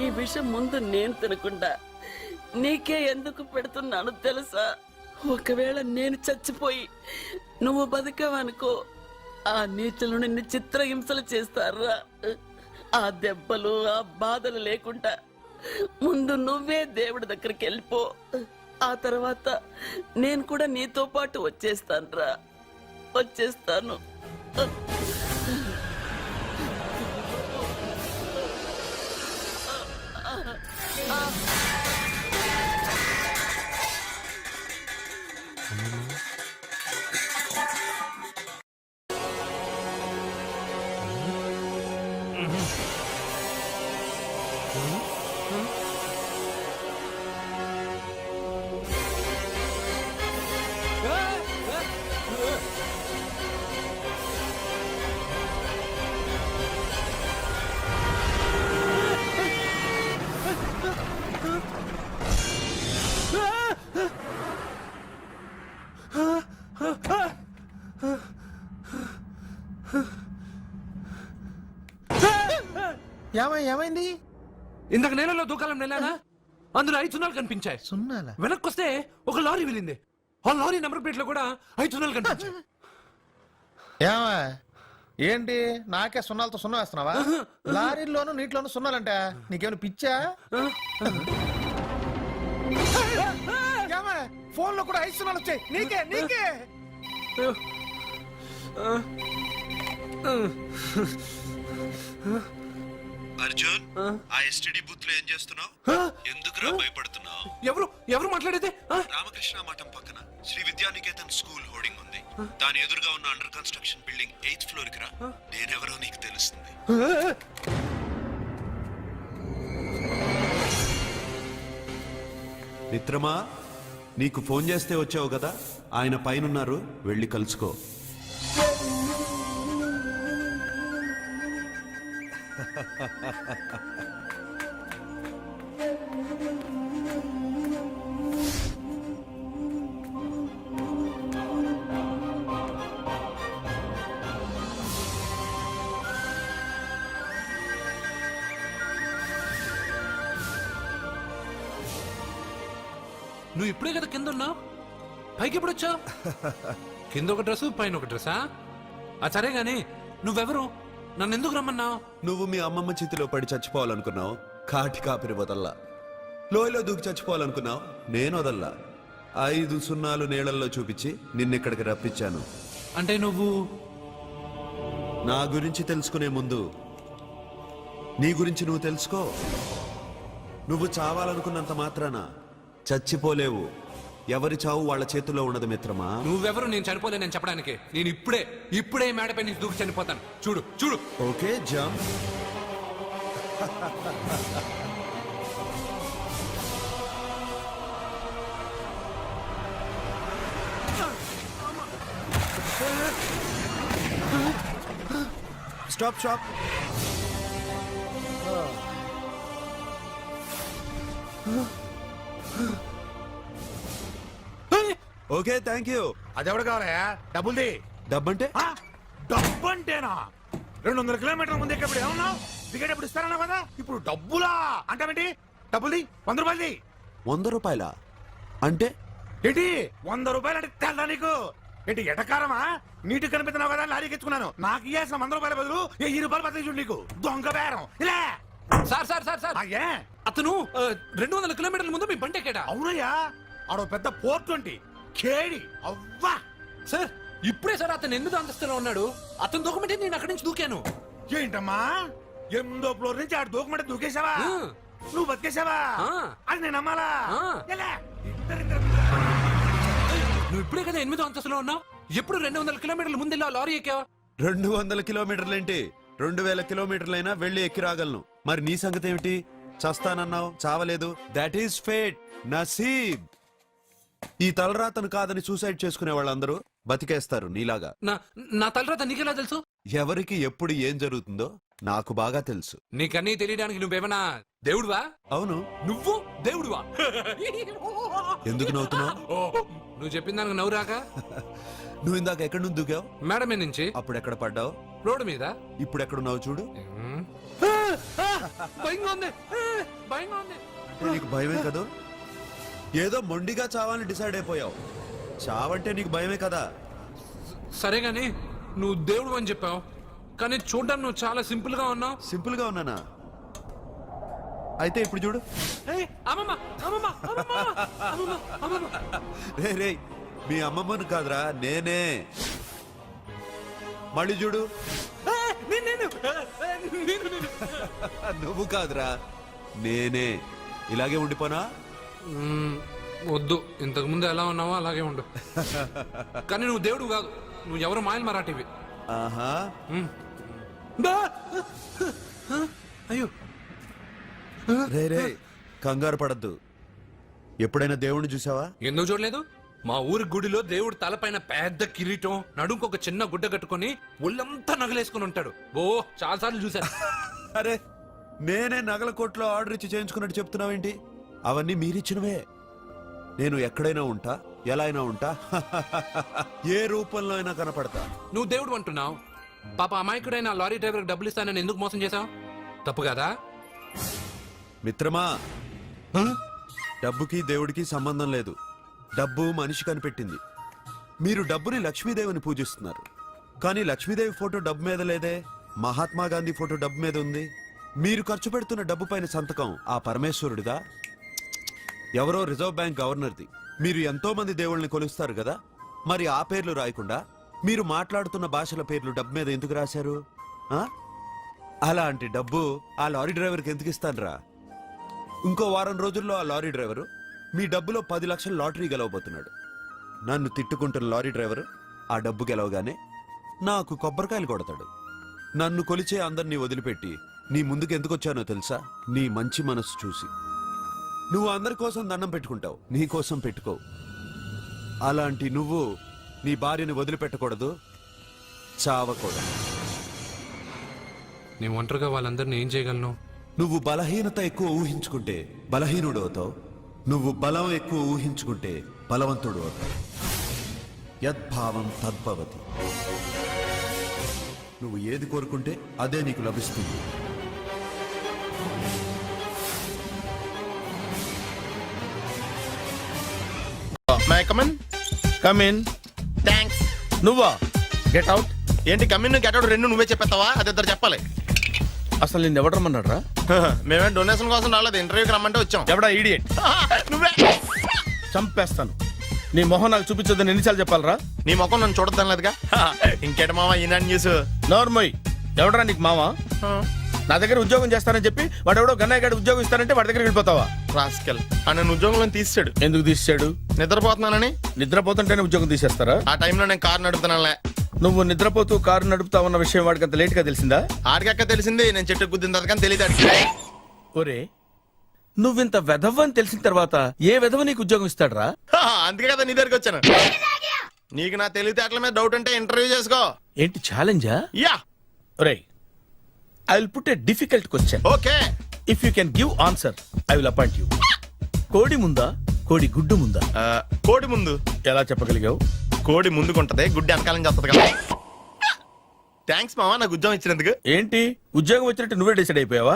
I: ఈ విషయం ముందు నేను తినకుండా నీకే ఎందుకు పెడుతున్నాను తెలుసా? ఒకవేళ నేను చచ్చిపోయి నువ్వు బతికావనుకో, ఆ నీచులు నిన్ను చిత్రహింసలు చేస్తారా? ఆ దెబ్బలు, ఆ బాధలు లేకుండా ముందు నువ్వే దేవుడి దగ్గరికి వెళ్ళిపో. ఆ తర్వాత నేను కూడా నీతో పాటు వచ్చేస్తాను. వచ్చేస్తాను.
E: ఏమైంది?
A: ఇందాక నేలలో దూకాలం నెలానా, అందులో 5 సున్నాలు కనిపించాయి.
E: సున్నాలా?
A: వెనక్కొస్తే ఒక లారీ వెళ్ళింది. ఆ లారీ నెంబర్ ప్లేట్ లో కూడా 5 సున్నాలు కనిపించాయి.
F: ఏమా ఏంటి నాకే సున్నాలతో సున్నా వేస్తున్నావా? లారీల్లోనూ నీటిలోనూ సున్నాలంటే నీకేమైనా పిచ్చా? ఫోన్ లో కూడా 5 సున్నాలు వచ్చాయి. నీకే నీకే
K: అర్జున్, ఆ ఎస్టీడీ బూత్ లో ఏం చేస్తున్నావు? ఎందుకురా భయపడుతున్నావు?
A: ఎవరు మాట్లాడేది?
K: రామకృష్ణ మఠం పక్కన శ్రీ విద్యానికేతన్ స్కూల్ హోర్డింగ్ ఉంది. దాని ఎదురుగా ఉన్న under construction building 8th floor కి రా. నేనెవరో నీకు తెలుస్తుంది. మిత్రమా, నీకు ఫోన్ చేస్తే వచ్చావు కదా, ఆయన పైనున్నారు, వెళ్ళి కలుసుకో.
A: నువ్వు ఇప్పుడే కదా కింద ఉన్నావు, పైకి ఎప్పుడు వచ్చావు? కింద ఒక డ్రెస్, పైన ఒక డ్రెస్సా? సరే గాని నువ్వెవరు? నన్ను ఎందుకు రమ్మన్నావు?
K: నువ్వు మీ అమ్మమ్మ చేతిలో పడి చచ్చిపోవాలనుకున్నావు, కాటి కాపిరి వదల్లా. లోయలో దూకి చచ్చిపోవాలనుకున్నావు, నేను వదల్లా. 5 సున్నాలు నీళ్ళల్లో చూపించి నిన్నెక్కడికి రప్పించాను.
A: అంటే నువ్వు
K: నా గురించి తెలుసుకునే ముందు నీ గురించి నువ్వు తెలుసుకో. నువ్వు చావాలనుకున్నంత మాత్రాన చచ్చిపోలేవు. ఎవరి చావు వాళ్ళ చేతుల్లో ఉండదు మిత్రమా.
A: నువ్వెవరు నేను చనిపోలేనని చెప్పడానికి? నేను ఇప్పుడే మేడపై నుంచి దూకి చనిపోతాను. చూడు చూడు.
K: Okay, jump. Stop stop. Okay, thank you.
F: అదెవడు కావాలయా? డబ్బుల్ది.
K: డబ్బంటే
F: డబ్బంటేనా? 200 కిలోమీటర్ల ముందు ఎక్కడ ఏమన్నావు?
B: దిగేటప్పుడు ఇస్తారన్నా కదా ఇప్పుడు డబ్బులా అంటావేంటి? డబ్బుల్ది 100 రూపాయలది.
H: 100 రూపాయల అంటే
B: ఏంటి 100 రూపాయలు అంటే తెల్దా నీకు? ఏంటి ఎటకారమా? నీటి కనిపిస్తున్నావు కదా లారీకి ఎత్తుకున్నాను. నాకు ఇయ్యాల్సిన 100 రూపాయల బదులు 1000 రూపాయలు బదిలీ చూడు నీకు. దొంగ బేరం ఇలా.
A: సార్ సార్ సార్ సార్
B: అయ్యే
A: అతను 200 కిలోమీటర్ల ముందు మీ బండి ఎక్కాడా?
B: అవునయ్యా, ఆడో పెద్ద పోర్ట్ వంటి కేడి అవ్వా.
A: సార్ ఇప్పుడే సార్ అతను ఎందుకు అంతస్తులో ఉన్నాడు. అతను దూకమంటే నేను అక్కడి నుంచి దూకాను.
B: ఏంటమ్మా 8వ ఫ్లోర్ నుంచి ఆడు దూకమంటే దూకేశావా? నువ్వు బతికేశావా? అది నేను నమ్మాలా? ఎలా?
A: నువ్వు ఇప్పుడే కదా 8వ అంతస్తులో ఉన్నావు. ఎప్పుడు 200 కిలోమీటర్ల ముందు ఇలా లారీ ఎక్కావా?
H: 200 కిలోమీటర్లేంటి 2000 కిలోమీటర్లైనా వెళ్ళి ఎక్కి రాగలను. మరి నీ సంగతి ఏమిటి? చస్తానన్నావు, చావలేదు. That is fate, నసీబ్. ఈ తలరాతను కాదని సూసైడ్ చేసుకునే వాళ్ళందరూ బతికేస్తారు నీలాగా.
A: నా తలరాత నీకెలా తెలుసు?
H: ఎవరికి ఎప్పుడు ఏం జరుగుతుందో నాకు బాగా తెలుసు.
A: నీకన్నీ తెలియడానికి నువ్వేమన్నా దేవుడువా?
H: అవును.
A: నువ్వు దేవుడువా?
H: ఎందుకు నవ్వుతున్నావు?
A: నువ్వు చెప్పిన దానికి నవ్వు రాక?
H: నువ్వు ఇందాక ఎక్కడి నుంచి దూకావు?
A: మేడ మీద నుంచి.
H: అప్పుడు ఎక్కడ పడ్డావు?
A: రోడ్డు మీద.
H: ఇప్పుడు ఎక్కడున్నావు చూడు.
A: భయంగా ఉంది, భయంగా ఉంది.
H: నీకు భయమే కదా? ఏదో మొండిగా చావాలని డిసైడ్ అయిపోయావు. చావంటే నీకు భయమే కదా?
A: సరే గాని నువ్వు దేవుడు అని చెప్పావు, కానీ చూడ్డానికి నువ్వు చాలా సింపుల్ గా ఉన్నావు.
H: సింపుల్ గా ఉన్నానా? అయితే ఇప్పుడు చూడు. రే రే, మీ అమ్మమ్మను కాదురా, నేనే. మళ్ళీ చూడు. నువ్వు కాదురా, నేనే. ఇలాగే ఉండిపోనా?
A: వద్దు, ఇంతకు ముందు ఎలా ఉన్నావో అలాగే ఉండు. కానీ నువ్వు దేవుడు కాదు, నువ్వు ఎవరు మాయలు మరాఠీవి.
H: ఆహా.
A: అయ్యో
H: రే రే, కంగారు పడద్దు. ఎప్పుడైనా దేవుణ్ణి చూసావా?
A: ఎందుకు చూడలేదు? మా ఊరి గుడిలో దేవుడు తలపైన పెద్ద కిరీటం, నడుంకు ఒక చిన్న గుడ్డ కట్టుకొని ఒళ్ళంతా నగలేసుకుని ఉంటాడు. ఓ చాలా సార్లు చూశాను.
H: అరే, నేనే నగల కొట్లో ఆర్డర్ ఇచ్చి చేయించుకున్నట్టు చెప్తున్నావేంటి? అవన్నీ మీరిచ్చినవే. నేను ఎక్కడైనా ఉంటా, ఎలా అయినా ఉంటా, ఏ రూపంలో అయినా కనపడతా.
A: నువ్వు దేవుడు అంటున్నావు, పాప అమాయకుడైన లారీ డ్రైవర్ డబ్బులు ఇస్తానని ఎందుకు మోసం చేశావు? తప్పు కదా
H: మిత్రమా? డబ్బుకి దేవుడికి సంబంధం లేదు. డబ్బు మనిషి కనిపెట్టింది. మీరు డబ్బుని లక్ష్మీదేవిని పూజిస్తున్నారు, కానీ లక్ష్మీదేవి ఫోటో డబ్బు మీద లేదే. మహాత్మా గాంధీ ఫోటో డబ్బు మీద ఉంది. మీరు ఖర్చు పెడుతున్న డబ్బు పైన సంతకం ఆ పరమేశ్వరుడిదా, ఎవరో రిజర్వ్ బ్యాంక్ గవర్నర్ది? మీరు ఎంతో మంది దేవుళ్ళని కొలుస్తారు కదా, మరి ఆ పేర్లు రాయకుండా మీరు మాట్లాడుతున్న భాషల పేర్లు డబ్బు మీద ఎందుకు రాశారు? అలాంటి డబ్బు ఆ లారీ డ్రైవర్కి ఎందుకు ఇస్తానరా? ఇంకో వారం రోజుల్లో ఆ లారీ డ్రైవరు మీ డబ్బులో 10 లక్షల లాటరీ గెలవబోతున్నాడు. నన్ను తిట్టుకుంటున్న లారీ డ్రైవరు ఆ డబ్బు గెలవగానే నాకు కొబ్బరికాయలు కొడతాడు. నన్ను కొలిచే అందరినీ వదిలిపెట్టి నీ ముందుకు ఎందుకు వచ్చానో తెలుసా? నీ మంచి మనసు చూసి. నువ్వు అందరి కోసం దండం పెట్టుకుంటావు, నీ కోసం పెట్టుకోవు. అలాంటి నువ్వు నీ భార్యని వదిలిపెట్టకూడదు, చావకూడదు.
A: నేను ఒంటరిగా వాళ్ళందరినీ ఏం చేయగలను?
H: నువ్వు బలహీనత ఎక్కువ ఊహించుకుంటే బలహీనుడు అవుతావు. నువ్వు బలం ఎక్కువ ఊహించుకుంటే బలవంతుడు అవుతావు. యద్భావం తద్భవతి. నువ్వు ఏది కోరుకుంటే అదే నీకు లభిస్తుంది.
F: May come in.
C: కమిన్.
F: థ్యాంక్స్.
C: నువ్వా? Get out.
F: ఏంటి కమిన్ గెట్ అవుట్ రెండు నువ్వే చెప్పేస్తావా? అది ఇద్దరు చెప్పాలి.
C: అసలు నిన్ను ఎవడు రమ్మన్నాడు రా?
F: మేమే డొనేషన్ కోసం రాలేదు, ఇంటర్వ్యూకి రమ్మంటే వచ్చాం.
C: ఎవడా ఈడియట్?
F: నువ్వే.
C: చంపేస్తాను. నీ మొహం నాకు చూపించొద్దని ఎన్నిసార్లు చెప్పాలరా?
F: నీ ముఖం నన్ను చూడద్దాం లేదుగా. ఇంకేట మామ ఈనాడు న్యూస్.
C: నోర్మోయ్, ఎవడరా నీకు మావా? నా దగ్గర ఉద్యోగం చేస్తానని చెప్పి వాడు ఎవడో గన్నయ్య గారి ఉద్యోగం ఇస్తానంటే వాడి దగ్గర వెళ్ళిపోతావా?
F: రాస్కెల్. నన్ను ఉద్యోగంలో తీసాడు.
C: ఎందుకు తీసాడు?
F: నిద్రపోతున్నానని.
C: నిద్రపోతుంటేనే ఉద్యోగం తీసేస్తారా?
F: ఆ టైంలో నేను కారు నడుపుతున్నానులే.
C: నువ్వు నిద్రపోతూ కారు నడుపుతా ఉన్న విషయం వాడికి అంత లేట్ గా తెలిసిందా?
F: ఆడికక్క తెలిసింది, నేను చెట్టు గుద్దిన తర్వాత కానీ తెలియదు.
C: ఒరే, నువ్వింత వెధవ్ అని తెలిసిన తర్వాత ఏ వెధవ నీకు ఉద్యోగం ఇస్తాడరా?
F: అందుకే కదా నీ దగ్గరికి వచ్చాను. నీకు నా తెలివితేటల మీద డౌట్ అంటే ఇంటర్వ్యూ చేసుకో.
C: ఏంటి ఛాలెంజా?
F: యా.
C: ఒరే, I will put a difficult question.
F: Okay.
C: If you can give answer I will appoint you. కోడి ముందా, కోడి గుడ్డు ముందా?
F: కోడి ముందు.
C: ఎలా చెప్పగలిగావు?
F: కోడి ముందుకుంటది, గుడ్డి వెనకాల నుంచి వస్తుంది కదా. థ్యాంక్స్ మావా నాకు ఉద్యోగం ఇచ్చినందుకు.
C: ఏంటి ఉద్యోగం వచ్చినట్టు నువ్వే డిసైడ్ అయిపోయావా?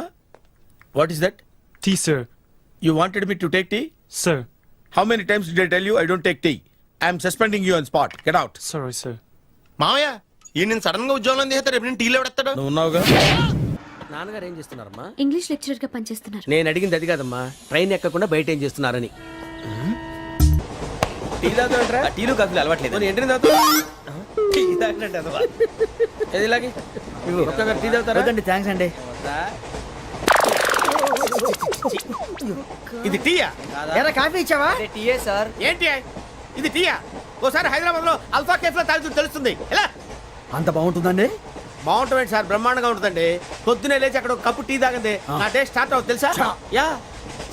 C: What is that?
G: Tea sir.
C: You wanted me to take tea?
G: Sir.
C: How many times did I tell you I don't take tea? I'm suspending you on spot. Get out.
G: Sorry sir.
F: మావయ్య ఈ నేను sudden గా ఉద్యోగంలో తీస్తాడు, రేపు నేను టీలో పెడతాడు.
C: నువ్వు ఉన్నావుగా.
I: నాన్నగారు ఏం చేస్తున్నారమ్మా?
L: ఇంగ్లీష్ లెక్చరర్ గా పనిచేస్తున్నారు.
I: నేను అడిగింది అది కాదమ్మా, ట్రైన్ ఎక్కకుండా బయట ఏం చేస్తున్నారని. టీ తాగుతాంట్రా? టీలు కాఫీలు అలవాట్లేదు. ఏంటని తాగుతావు? టీ తాగినట్టు అదవా. ఏది ఇలాగే ఒక్కగారు టీ తాగుతారా? థ్యాంక్స్ అండి. ఇది టీయా?
E: కాఫీ ఇచ్చావా?
I: టీయే సార్.
C: ఏంటి ఇది టీయా? ఓసారి హైదరాబాద్ లో అల్ఫా కేఫ్ లో తాగుతూ తెలుస్తుంది. ఎలా
I: అంత బాగుంటుందండి?
C: బాగుంటుంది సార్, బ్రహ్మాండంగా ఉంటుందండి. పొద్దునే లేచి అక్కడ ఒక కప్పు టీ తాగింది నా డే స్టార్ట్ అవుతుంది తెలుసా? యా.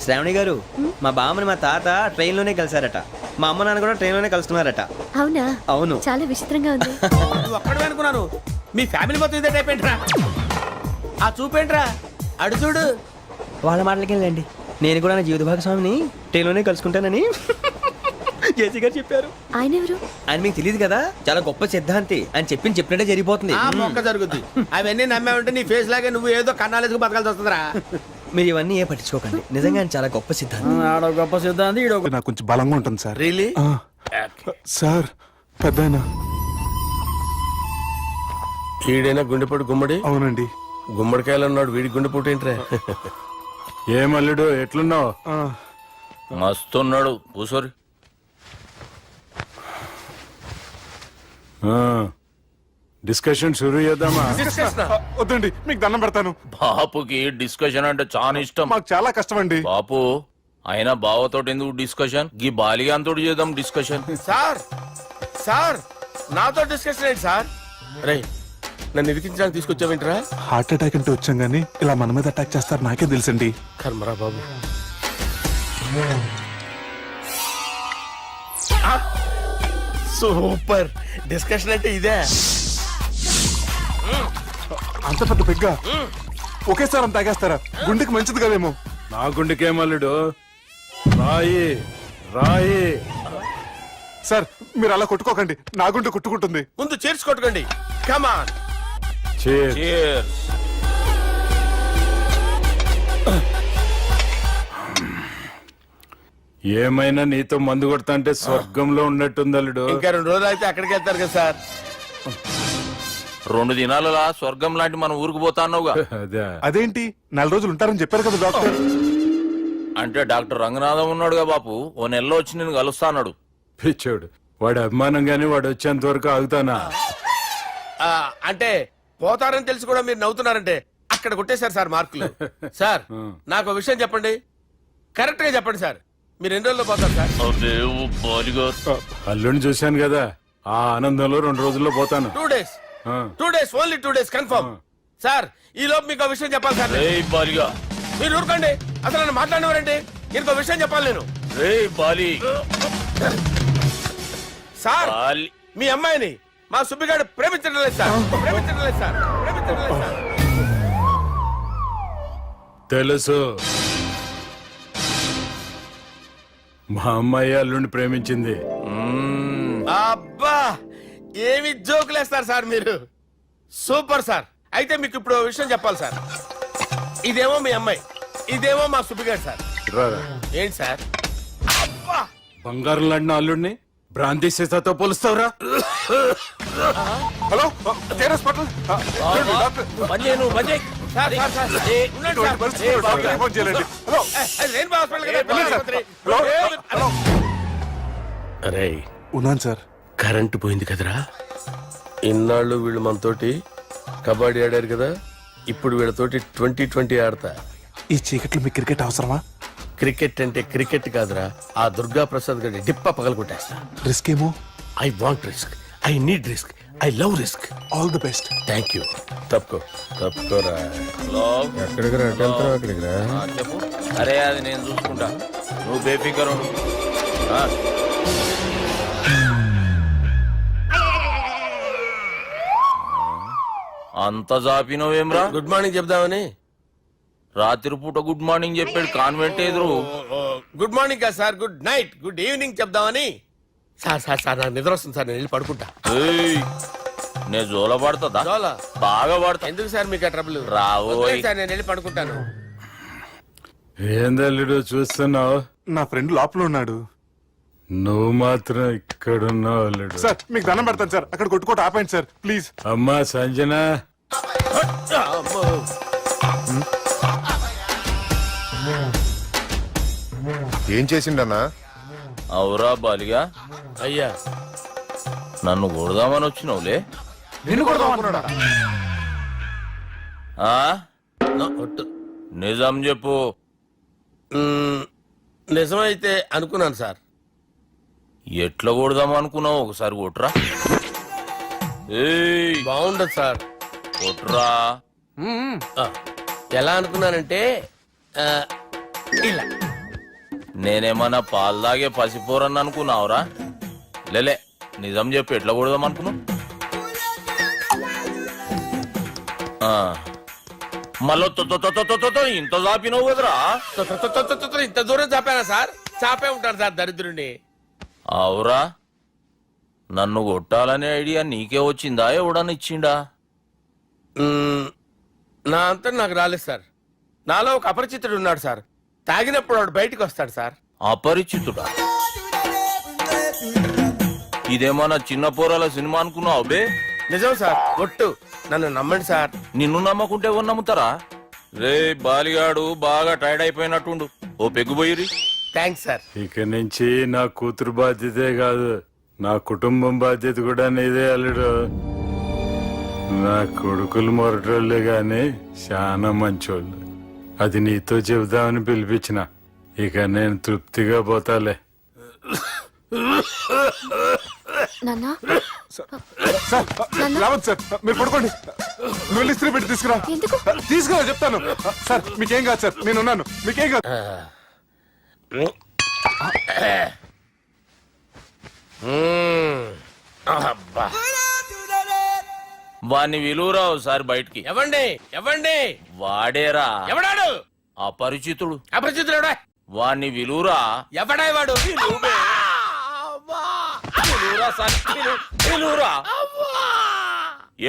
I: శ్రావణి గారు, మా బామ్మని మా తాత ట్రైన్ లోనే కలిసారట. మా అమ్మ నాన్న కూడా ట్రైన్ లోనే కలుసుకున్నారట.
L: అవునా?
I: అవును.
L: చాలా విచిత్రంగా ఉంది.
C: నువ్వు ఒక్కడే అనుకున్నాను, మీ ఫ్యామిలీ మొత్తం ఇదే టైప్ ఏంట్రా? ఆ చూపేంట్రా అడు చూడు.
I: వాళ్ళ మాటలకి వెళ్ళండి. నేను కూడా నా జీవిత భాగస్వామిని ట్రైన్ లోనే కలుసుకుంటానని జేసీ గారు చెప్పారు.
L: ఆయన ఎవరు?
I: ఆయన మీకు తెలియదు కదా, చాలా గొప్ప సిద్ధాంతి అని చెప్పినట్టే జరిగిపోతుంది.
C: ఆ మొక్క జరుగుద్ది. అవన్నీ నమ్మే ఉంటే నీ ఫేస్ లాగే నువ్వు ఏదో కన్నాలేసుకు బతకాల్సి వస్తుందిరా.
I: మీరు ఇవన్నీ ఏ పట్టించుకోకండి. నిజంగా ఆయన చాలా గొప్ప సిద్ధాంతి.
C: గొప్ప సిద్ధాంతి.
G: నాకు కొంచెం బలంగా ఉంటుంది సార్.
C: రియలీ?
G: సార్ పెద్దయినా.
C: ఈడైనా గుండెపోటు గుమ్మడి?
G: అవునండి.
C: గుమ్మడికాయలు ఉన్నాడు, వీడి గుండెపోటు ఏంట్రా?
G: ఏమల్లుడు ఎట్లున్నావు?
J: మస్తున్నాడు కూసోరి.
G: డిస్కషన్ షురూ చేద్దామా? వద్దండి, మీకు దండం పెడతాను.
J: బాపుకి డిస్కషన్ అంటే చాలా ఇష్టం.
G: మాకు చాలా కష్టం అండి.
J: బాపు అయినా బావతోటి ఎందుకు డిస్కషన్? గీ బాలిగాంతోటి చేద్దాం డిస్కషన్.
C: సార్ సార్ నాతో డిస్కషన్ ఏంటి సార్? రే నన్ను ఇరికించడానికి తీసుకొచ్చావేంట్రా?
G: హార్ట్ అటాక్ అంటే వచ్చాం గానీ ఇలా మన మీద అటాక్ చేస్తారు నాకే తెలుసండి.
C: కర్మరా బాబు. సూపర్ డిస్కషన్ అంటే ఇదే.
G: అంత పెద్ద పెగ్గా ఒకేసారి అంత తాగేస్తారా? గుండెకి మంచిది కదేమో. నా గుండెకేమల్లుడు రాయి రాయి. సార్ మీరు అలా కొట్టుకోకండి, నా గుండె కొట్టుకుంటుంది.
C: ముందు చేర్చుకొట్టుకోండి. కమాన్.
J: Cheers.
G: ఏమైనా నీతో మందు కొడతా అంటే స్వర్గంలో ఉన్నట్టుంది అల్లుడు.
C: ఇంకా 2 రోజులు అయితే అక్కడికి వెళ్తారు కదా సార్.
J: 2 దినాలలా స్వర్గం లాంటి మన ఊరికి పోతాన్నావుగా.
G: అదేంటి 4 రోజులు ఉంటారని చెప్పారు కదా డాక్టర్.
J: అంటే డాక్టర్ రంగనాథం ఉన్నాడుగా బాపు, ఓ నెలలో వచ్చి నేను కలుస్తాన్నాడు.
G: పిచ్చోడు, వాడి అభిమానంగానే వాడు వచ్చేంత వరకు ఆగుతానా?
C: అంటే పోతారని తెలిసి కూడా మీరు నవ్వుతున్నారంటే అక్కడ కొట్టేశారు సార్ మార్కులు. సార్ నాకు విషయం చెప్పండి, కరెక్ట్ గా చెప్పండి సార్. మీరు ఎన్ని రోజుల్లో పోతారు సార్?
G: అల్లుడిని చూశాను కదా, ఆ ఆనందంలో 2 రోజుల్లో పోతాను.
C: 2 days. 2 days, only 2 days confirm. Sir ఈ లోపు మీకు విషయం చెప్పాలి సార్. మీరు ఊరుకోండి, అసలు నన్ను మాట్లాడినవారండి. ఇంకో విషయం చెప్పాలి నేను. సార్ మీ అమ్మాయిని మా సుబ్బిగాడు ప్రేమించడం లేదు సార్. ప్రేమించడం లేదు సార్. ప్రేమించడం లేదు సార్.
G: తెలుసు, మా అమ్మాయి అల్లుడిని ప్రేమించింది.
C: అబ్బా ఏమి జోకులేస్తారు సార్ మీరు. Super sir. అయితే మీకు ఇప్పుడు ఓ విషయం చెప్పాలి సార్. ఇదేమో మీ అమ్మాయి, ఇదేమో మా సుబ్బిగాడు సార్. ఏంటి సార్? అబ్బా
G: బంగారం లాంటి అల్లుడిని బ్రాంతి సీతాతో పోలుస్తావురా? Hello hospital.
C: Sir sir sir ఉండండి సార్. రెయిన్బో హాస్పిటల్ కదా. అరే
G: ఉన్నాను సార్.
C: కరెంటు పోయింది కదరా. ఇన్నాళ్ళు వీళ్ళు మనతోటి కబడ్డీ ఆడారు కదా, ఇప్పుడు వీళ్ళతోటి 2020 ఆడతా.
G: ఈ చీకట్లో మీకు క్రికెట్ అవసరమా?
C: క్రికెట్ అంటే క్రికెట్ కాదురా, ఆ దుర్గా ప్రసాద్ గారి డిప్ప పగల కొట్టేస్తా.
G: రిస్క్ ఏమో.
C: I want risk, I need risk, I love risk.
G: All the best.
C: Thank you. తప్పుకోరా. ఎక్కడికి రా? అక్కడికి రా.
J: చెప్పు. అరే అది నేను చూసుకుంటా, నువ్వు బేఫికర్ ఉండు. అంత జాపినవేమ్రా?
C: గుడ్ మార్నింగ్ చెప్దామని.
J: రాత్రి పూట గుడ్ మార్నింగ్ చెప్పాడు కాన్వెంట్ ఎదురు.
C: గుడ్ మార్నింగ్ కాదు sir, good night, good evening చెప్దామని. సార్ సార్ సార్ నాకు నిద్ర వస్తుంది సార్, నేను వెళ్ళి పడుకుంటా.
F: నేను జోల పడుతుందా
C: జోలా?
F: బాగా పడతా
C: ఎందుకు సార్ మీకు ఆ ట్రబుల్?
F: రావోయ్.
C: వదిలేయండి సార్, నేను వెళ్ళి పడుకుంటాను.
G: ఏందల్లుడు చూస్తున్నావు?
M: నా ఫ్రెండ్ లోపల ఉన్నాడు.
G: నువ్వు మాత్రం ఇక్కడున్నావు అల్లుడు.
M: సార్ మీకు దండం పెడతాను సార్, అక్కడ కొట్టుకోట ఆపండి సార్ ప్లీజ్.
G: అమ్మా సంజన,
C: అమ్మో.
M: ఏం చేసిండన్నా?
F: అవురా బాలిగా,
C: అయ్యా,
F: నన్ను కొడదామని వచ్చినావులే.
M: నిన్ను కొడదామన్నాడా?
F: ఆ?
C: ఒట్టు.
F: నిజం చెప్పు.
C: నిజమైతే అనుకున్నాను సార్.
F: ఎట్లా కొడదాం అనుకున్నావు? ఒకసారి కొట్రా. ఏయ్,
C: బాగుండదు సార్.
F: కొట్రా.
C: ఆ, ఎలా అనుకున్నానంటే ఆ, ఇలా.
F: నేనేమన్నా పాలు తాగే పసిపోరని అనుకున్నావురా? లేలే, నిజం చెప్పు, ఎట్లా కొడదాం అనుకున్నావు? మళ్ళీ ఇంత చాపినావు కదరా?
C: ఇంత దూరం చాపానా సార్? చాపే ఉంటాను సార్ దరిద్రుడిని.
F: అవురా, నన్ను కొట్టాలనే ఐడియా నీకే వచ్చిందా? ఎవడన్నా ఇచ్చిండా?
C: నా అంతా నాకు రాలేదు సార్. నాలో ఒక అపరిచితుడు ఉన్నాడు సార్. తాగినప్పుడు వాడు బయటికి వస్తాడు సార్.
F: అపరిచితుడా? ఇదేమన్నా చిన్న పోరాల సినిమా అనుకున్నావు బే?
C: నిజం సార్, ఒట్టు. నన్ను నమ్మండి సార్.
F: నిన్ను నమ్మకుంటే ఎవరు నమ్ముతారా? రే బాలిగాడు బాగా టైర్డ్ అయిపోయినట్టుండు, ఓ పెగ్గుబోయిరి.
C: Thanks sir.
G: ఇక నుంచి నా కూతురు బాధ్యతే కాదు, నా కుటుంబం బాధ్యత కూడా నీదే అల్లుడు. నా కొడుకులు మొరటోళ్ళే గాని చాలా మంచోళ్ళు. అది నీతో చెబుదామని పిలిపించిన. ఇక నేను తృప్తిగా పోతాలే.
L: నాన్నా
M: సార్ రావద్దు సార్, మీరు పడుకోండి. నువ్వు వెళ్ళి ఇస్త్రీ పెట్టి తీసుకురా. తీసుకురా చెప్తాను. సార్ మీకేం కాదు సార్, నేను ఉన్నాను, మీకేం కాదు.
C: అబ్బా.
F: వాణ్ణి విలువరా ఒకసారి బయటికి.
C: ఎవండి ఎవండి?
F: వాడేరా
C: ఎవడాడు?
F: అపరిచితుడు.
C: అపరిచితుడు ఎవడా?
F: వాణ్ణి విలువరా.
C: ఎవడా వాడు?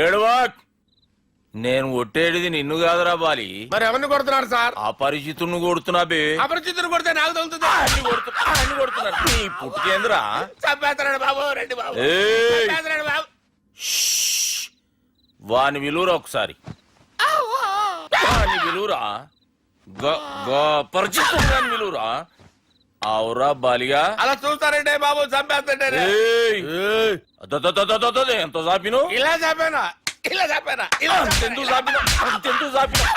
F: ఏడవా, నేను కొట్టేది నిన్ను కాదురా బాలి.
C: మరి ఎవరిని కొడుతున్నాడు సార్?
F: అపరిచితుడిని కొడుతున్నా బే.
C: అపరిచితుడు కొడితే నాకు తగులుతుంది.
F: అన్ని కొడుతున్నారు. నీ పుట్టుకేంద్రా?
C: చంపేస్తున్నాడు బాబు, రండి బాబు.
F: ఏయ్,
C: చంపేస్తున్నాడు బాబు.
F: వాని విలువరా ఒకసారి. వాని విలువరా. పరిచితుడు విలువరా. అవురా బాలిగా.
C: అలా చూస్తారంటే బాబు, చంపేస్తాడే.
F: ఎంత చాపిను?
C: ఇలా చంపానా? ఇలా చంపానా?
F: అంతెందుకు చాపినా?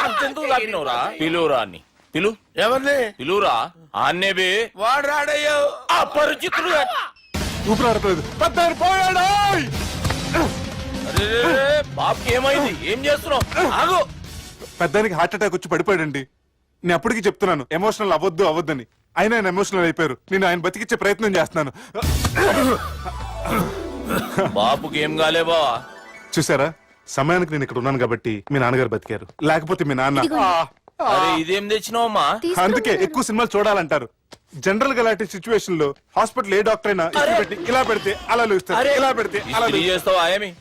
F: అంతెందుకు చాపినవురా? పిలువురా అన్ని. పిలు.
C: ఎవరిని
F: పిలువురా. ఆన్నే బే.
C: వాడు రాడయ్యో.
F: అపరిచితుడు.
M: ఊపిరాడట్లేదు. పెద్ద పోయాడు.
F: బాబుకి ఏమైంది? ఏం చేస్తున్నావు? ఆగు.
M: పెద్దానికి హార్ట్ అటాక్ వచ్చి పడిపోయాడండి. నేను అప్పటికి చెప్తున్నాను ఎమోషనల్ అవ్వద్దని. ఆయన ఎమోషనల్ అయిపోయారు. నేను ఆయన బతికిచ్చే ప్రయత్నం చేస్తున్నాను.
F: బాబుకి ఏం కాలే బావా?
M: చూసారా, సమయానికి నేను ఇక్కడ ఉన్నాను కాబట్టి మీ నాన్నగారు బతికారు. లేకపోతే మీ నాన్న.
F: అరే ఇదేం తెచ్చినావమ్మా?
M: అందుకే ఎక్కువ సినిమాలు చూడాలంటారు. జనరల్ గా అలాంటి సిచ్యువేషన్ లో హాస్పిటల్ ఏ డాక్టర్ అయినా ఇస్త్రీ పెట్టి ఇలా పెడితే అలా లూస్తారు, ఇలా పెడితే అలా
F: చేస్తావా ఏమి?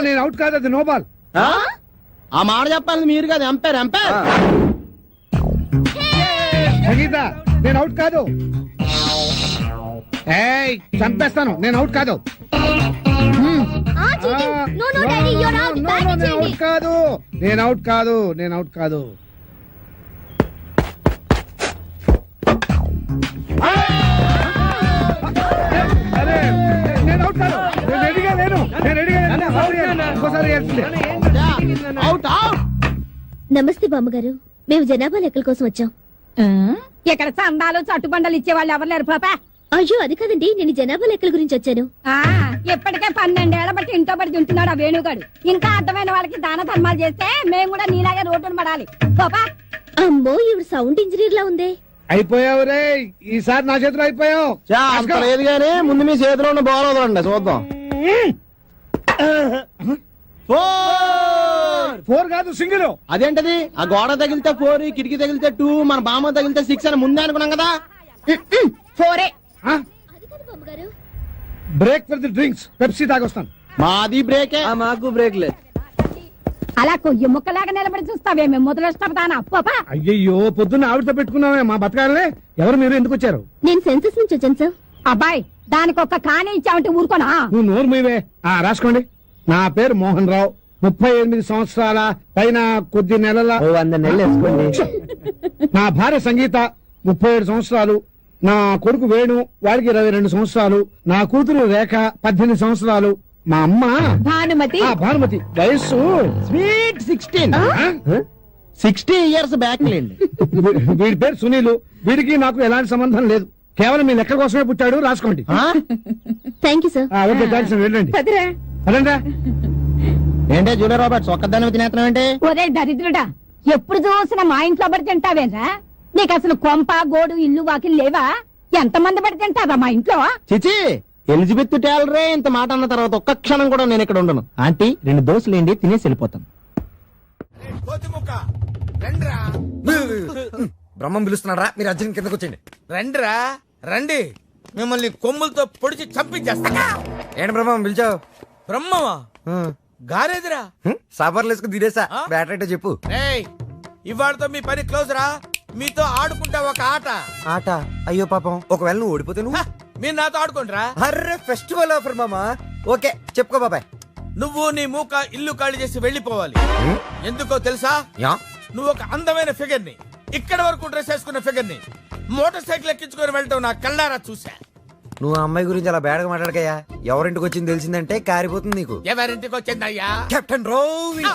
E: నేను అవుట్ కాదు, అది నో బాల్.
I: ఆ మాట చెప్పాలి మీరు కదా, ఎంపైర్ ఎంపైర్.
E: సంగీత, నేను అవుట్ కాదు. ఏయ్, చంపేస్తాను, నేను అవుట్ కాదు. కాదు నేను అవుట్ కాదు
L: నమస్తే బామ్మగారు, మేము జనాభా లెక్కల కోసం వచ్చాం.
D: ఇక్కడ చందాలు చట్టుబండలు ఇచ్చే వాళ్ళు ఎవరు లేరు పాపా.
L: అయ్యో అది కాదండి, నేను జనాభా లెక్కల గురించి వచ్చాను.
D: ఇప్పటికే 12 ఏళ్ల బట్టి ఇంట్లో పడి తింటున్నాడు ఆ వేణుగాడు. ఇంకా అర్థమైన వాళ్ళకి దాన ధర్మాలు చేస్తే మేము కూడా నీలాగే రోడ్డును పడాలి. పాపా
L: అమ్మో, ఇవి సౌండ్ ఇంజనీర్ లా ఉంది.
E: అయిపోయావు రే, ఈసారి నా చేతిలో అయిపోయావు.
F: అంత లేదు గానీ ముందు మీ చేతిలో ఉన్న బాల్ వదలండి చూద్దాం.
E: 4 కాదు, సింగిల్.
F: అదేంటది? ఆ గోడ తగిలితే 4, కిటికీ తగిలితే 2, మన బామ్మ తగిలితే 6 అని ముందే అనుకున్నాం కదా.
D: 4
E: break for the drinks, Pepsi తాగొస్తాను.
F: మాది బ్రేకే. మాకు బ్రేక్ లేదు.
D: అలా కొయ్యి ముక్కలాగా నిలబడి చూస్తావే, మేము మొదలెస్తానా పాపా.
E: అయ్యయ్యో, పొద్దున్న ఆవిడతో పెట్టుకున్నామే మా బతకాలే. ఎవరు మీరు, ఎందుకు వచ్చారు?
L: నేను సెన్సస్ నుంచి వచ్చాను సార్.
D: అబ్బాయి, దానికి ఒక్క కానే ఇచ్చావంటే ఊరుకోనా?
E: నువ్వు నోరు మీవే. రాసుకోండి. నా పేరు మోహన్ రావు, 38 సంవత్సరాల పైన కొద్ది నెలల.
F: 100 నెలలు వేసుకోండి.
E: నా భార్య సంగీత, 37 సంవత్సరాలు. నా కొడుకు వేణు, వాడికి 22 సంవత్సరాలు. నా కూతురు రేఖ, 18 సంవత్సరాలు. మా అమ్మ
D: భానుమతి.
E: భానుమతి, వయస్సు
F: స్వీట్ 16. 60 ఇయర్స్ బ్యాక్ లేండి.
E: వీడి పేరు సునీలు. వీడికి నాకు ఎలాంటి సంబంధం లేదు, కేవలం మీ లెక్క కోసమే పుట్టాడు. రాసుకోండి.
L: Thank you sir.
E: Okay, thanks. వెళ్ళండి. పదండి.
F: ఏంటే జూలియర్ రాబర్ట్స్ ఒక్కదాన్ని తినేస్తున్నాం ఏంటి?
D: ఒరే దరిద్రుడా, ఎప్పుడు చూసినా మా ఇంట్లో పడి తింటావేరా? నీకు అసలు కొంప గోడు ఇల్లు వాకిలు లేవా? ఎంతమంది పడి తింటారా మా ఇంట్లో?
F: చిచి, ఎలిజబెత్ టేలరే ఇంత మాట అన్న తర్వాత ఒక్క క్షణం కూడా నేను ఇక్కడ ఉండను. ఆంటీ 2 దోశలు ఏంటి, తినేసి వెళ్ళిపోతాను.
C: బ్రహ్మం పిలుస్తున్నారా? మీరు అర్జున్ కిందకు వచ్చండి. రండిరా రండి, మిమ్మల్ని కొమ్ములతో పొడిచి చంపించేస్తా. ఏంటి బ్రహ్మం పిలిచావు? బ్రహ్మమా? గారేదిరా సబర్లు వేసుకుని తినేసా. బ్యాటరీ చెప్పు. ఇవాళతో మీ పని క్లోజ్ రా. మీతో ఆడుకుంటా ఒక ఆట. ఆట? అయ్యో పాపం, ఒకవేళ నువ్వు ఓడిపోతే నువ్వు? మీరు నాతో ఆడుకోండిరా. అర్రే, ఫెస్టివల్ ఆఫర్ మామా. ఓకే, చెప్పుకో బాబాయ్. నువ్వు నీ మూక ఇల్లు ఖాళీ చేసి వెళ్ళిపోవాలి. ఎందుకో తెలుసా? నువ్వు ఒక అందమైన ఫిగర్ ని, ఇక్కడ వరకు డ్రెస్ వేసుకున్న ఫిగర్ ని మోటార్ సైకిల్ ఎక్కించుకొని వెళ్ళటం నా కళ్ళారా చూసా. నువ్వు ఆ అమ్మాయి గురించి అలా బేడగా మాట్లాడకయ్యా. ఎవరింటికి వచ్చింది తెలిసిందంటే కారిపోతుంది నీకు. ఎవరింటికి వచ్చిందయ్యా? కెప్టెన్ రోవి.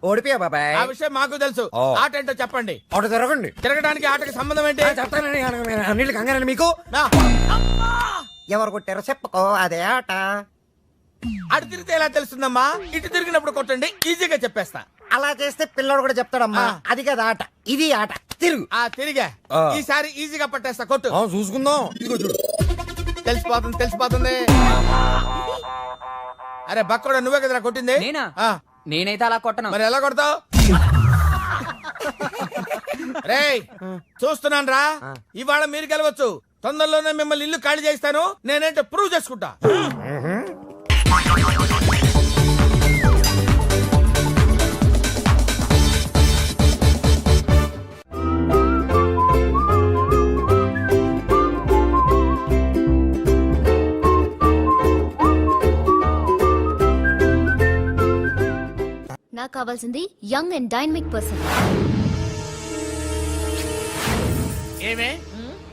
C: ఓడిపోయా బాబాయ్. ఆ విషయం మాకు తెలుసు. ఆట ఏంటో చెప్పండి. ఆట తిరగండి. తిరగడానికి ఆటకి సంబంధం ఏంటి? చెప్తానండి. కంగారండి మీకు. ఎవరు కొట్టారో చెప్పుకో, అదే ఆట. అటు తిరిగితే ఎలా తెలుస్తుందమ్మా? ఇటు తిరిగినప్పుడు కొట్టండి, ఈజీగా చెప్పేస్తా. అలా చేస్తే పిల్లడు కూడా చెప్తాడమ్మా. అది కదా ఆట, ఇది ఆట. తిరుగు. తిరిగా ఈసారి ఈజీగా పట్టేస్తా. కొట్టు. చూసుకుందాం. ఇదిగో చూడు, తెలిసిపోతుంది. అరే బక్కడా, నువ్వే కదరా కొట్టింది?
I: నేనైతే అలా కొట్టను.
C: మరి ఎలా కొడతావు? రేయ్, చూస్తున్నాను రా. ఇవాళ మీరు గెలవచ్చు. తొందరలోనే మిమ్మల్ని ఇల్లు ఖాళీ చేస్తాను. నేనేంటో ప్రూవ్ చేసుకుంటా.
L: నాకు కావాల్సింది యంగ్ అండ్ డైనమిక్ పర్సన్.
C: ఏమే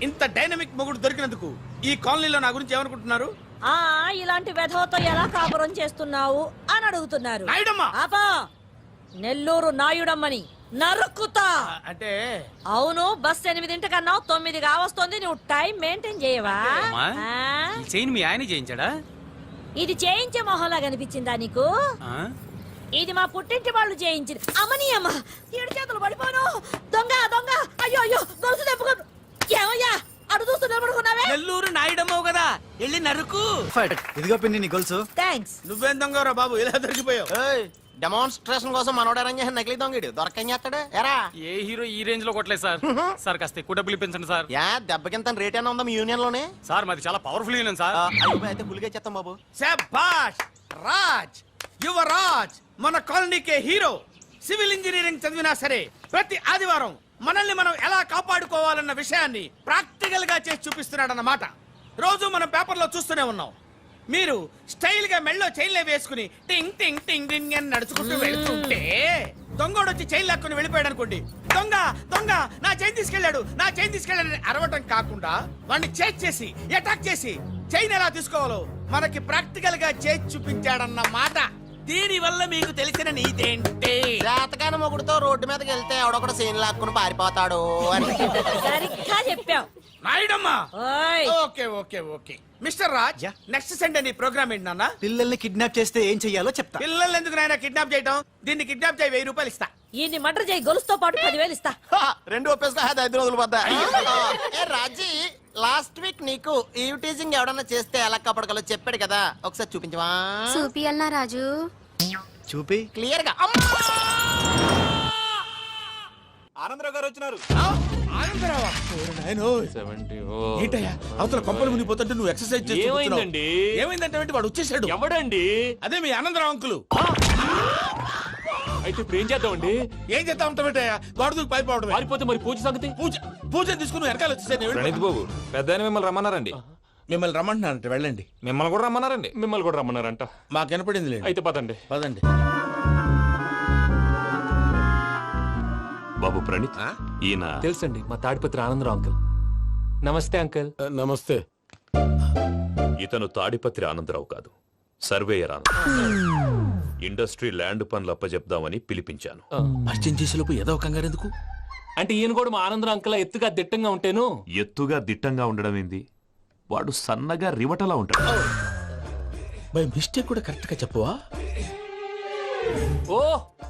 C: ఇంత డైనమిక్ మొగుడు దొరికినందుకు ఈ కాలనీలో నా గురించి ఏమనుకుంటున్నారు?
I: ఇలాంటి వెధవతో ఎలా కాపురం చేస్తున్నావు అని అడుగుతున్నారు. ఆపా, నెల్లూరు నాయుడమ్మని నరుక్కుతా.
C: అంటే
I: అవును, బస్ 8:00 9 కావస్తుంది. నువ్వు టైం మెయింటైన్ చేయవా?
N: మీ ఆయన చేయించాడా?
I: ఇది చేయించే మొహంలా కనిపించిందా నీకు? ఇది మా పుట్టింటి వాళ్ళు చేయించింది. అమ్మని అమ్మ, 7 చేతులు పడిపోను. దొంగ దొంగ, అయ్యో అయ్యో, గొలుసు తెప్పుకో. ఏమయ్యా అడు చూస్తూ నిలబడుకున్నావే?
N: నెల్లూరు నాయుడమ్మవు కదా, వెళ్ళి నరుకు.
F: ఇదిగో పిన్ని నీ గొలుసు.
I: థ్యాంక్స్.
C: నువ్వేం దొంగరా బాబు, ఇలా దొరికిపోయావు?
F: డెమాన్స్ట్రేషన్ కోసం మనోడు అరేంజ్ చేసిన నకిలీ దొంగడు దొరకని చేస్తాడు. ఎరా,
N: ఏ హీరో ఈ రేంజ్ లో కొట్టలేదు సార్. సార్ కాస్త ఎక్కువ డబ్బులు ఇప్పించండి సార్.
F: దెబ్బకింత రేట్ అయినా ఉందా మీ యూనియన్ లోనే?
N: సార్ మాది చాలా పవర్ఫుల్ యూనియన్ సార్.
F: అయితే ఫుల్గా చేస్తాం బాబు.
C: శభాష్ రాజ్, యువరాజ్, మన కాలనీకే హీరో. సివిల్ ఇంజనీరింగ్ చదివినా సరే ప్రతి ఆదివారం మనల్ని మనం ఎలా కాపాడుకోవాలన్న విషయాన్ని ప్రాక్టికల్ గా చేసి చూపిస్తున్నాడన్నమాట. రోజు మనం పేపర్లో చూస్తూనే ఉన్నాం. మీరు స్టైల్ గా మెళ్ళో చైన్లే వేసుకుని టింగ్ టింగ్ టింగ్ టింగ్ అని నడుచుకుంటూ వెళ్తుంటే దొంగోడు వచ్చి చైన్ లాక్కుని వెళ్ళిపోయాడు అనుకోండి, దొంగ దొంగ నా చైన్ తీసుకెళ్ళాడు నా చైన్ తీసుకెళ్ళాడు అరవటం కాకుండా వాడిని చేజ్ చేసి అటాక్ చేసి చైన్ ఎలా తీసుకోవాలో మనకి ప్రాక్టికల్ గా చేసి చూపించాడన్న మాట. దీని వల్ల మీకు తెలిసిన నీతేంటి?
F: జాతకాన మొగుడుతో రోడ్డు మీదకి వెళ్తే ఎవడొకడు సీన్ లాక్కుని పారిపోతాడు అని.
I: సరిగ్గా చెప్పావు
C: నాయుడమ్మా.
I: ఓయ్
C: okay okay okay mister Raj, next Sunday నీ ప్రోగ్రామ్ ఏంటి నాన్న?
F: పిల్లల్ని కిడ్నాప్ చేస్తే ఏం చెయ్యాలో చెప్తా.
C: పిల్లల్ని ఎందుకు నాయన కిడ్నాప్ చేయటం? దీన్ని కిడ్నాప్ చేయి, 1000 రూపాయలు ఇస్తా.
I: ఈయన్ని మటర్ చేయి, గొలుసుతో పాటు 10,000 ఇస్తా.
F: రెండు ఒప్పేసుకో, 5 రోజులు పడ్డా. ఏ రాజీ, లాస్ట్ వీక్ నీకు ఈవ్ టీజింగ్ ఎవడన్నా చేస్తే ఎలా కాపాడగలో చెప్పాడు కదా, ఒకసారి చూపించవా?
L: చూపియల్నా రాజు?
F: చూపి క్లియర్ గా.
H: ఆనందరావు గారు వచ్చినారు.
C: ఆనందరావా? ఏంటయ్యా అవతల కొంపలు మునిగిపోతుంటే నువ్వు ఎక్సర్సైజ్ చేస్తూ
J: ఏమైందండి?
C: ఏమైందంటే వాడు వచ్చేసాడు.
J: ఎవడండి?
C: అదే మీ ఆనందరావు అంకులు.
J: అయితే ఇప్పుడు ఏం చేద్దామండి?
C: ఏం చేస్తా ఉంటావేటయ్యా? గోడ దూకి పైపోవడమే.
J: పారిపోతే మరి పూజ సంగతి?
C: పూజ తీసుకుని వెనకాల వచ్చేసాను.
G: ప్రణీత్ బాబు పెద్ద మిమ్మల్ని రమ్మన్నారండి.
C: మిమ్మల్ని రమ్మంటున్నారంట, వెళ్ళండి.
G: మిమ్మల్ని కూడా రమ్మన్నారండి.
J: మిమ్మల్ని కూడా రమ్మన్నారంట.
C: మాకు వినపడింది లేదు.
J: అయితే పదండి.
C: పదండి.
J: బాబు ప్రణీత్, ఈయన తెలుసండి మా తాడిపత్రి ఆనందరావు అంకుల్. నమస్తే అంకుల్.
C: నమస్తే.
J: ఇతను తాడిపత్రి ఆనందరావు కాదు, సర్వేయర్ ఆనందరావు. ఇండస్ట్రీ ల్యాండ్ పనులు అప్పచెప్దామని పిలిపించాను.
C: పరిచయం చేసేలోపు ఏదో కంగారు ఎందుకు?
J: అంటే ఈయన కూడా మా ఆనందరావు అంకుల్ ఎత్తుగా దిట్టంగా ఉంటేను. ఎత్తుగా దిట్టంగా ఉండడం ఏంది? వాడు సన్నగా రివటలా ఉంటాడు.
C: బై మిస్టేక్ కూడా కరెక్ట్ గా చెప్పవా?
J: ఓ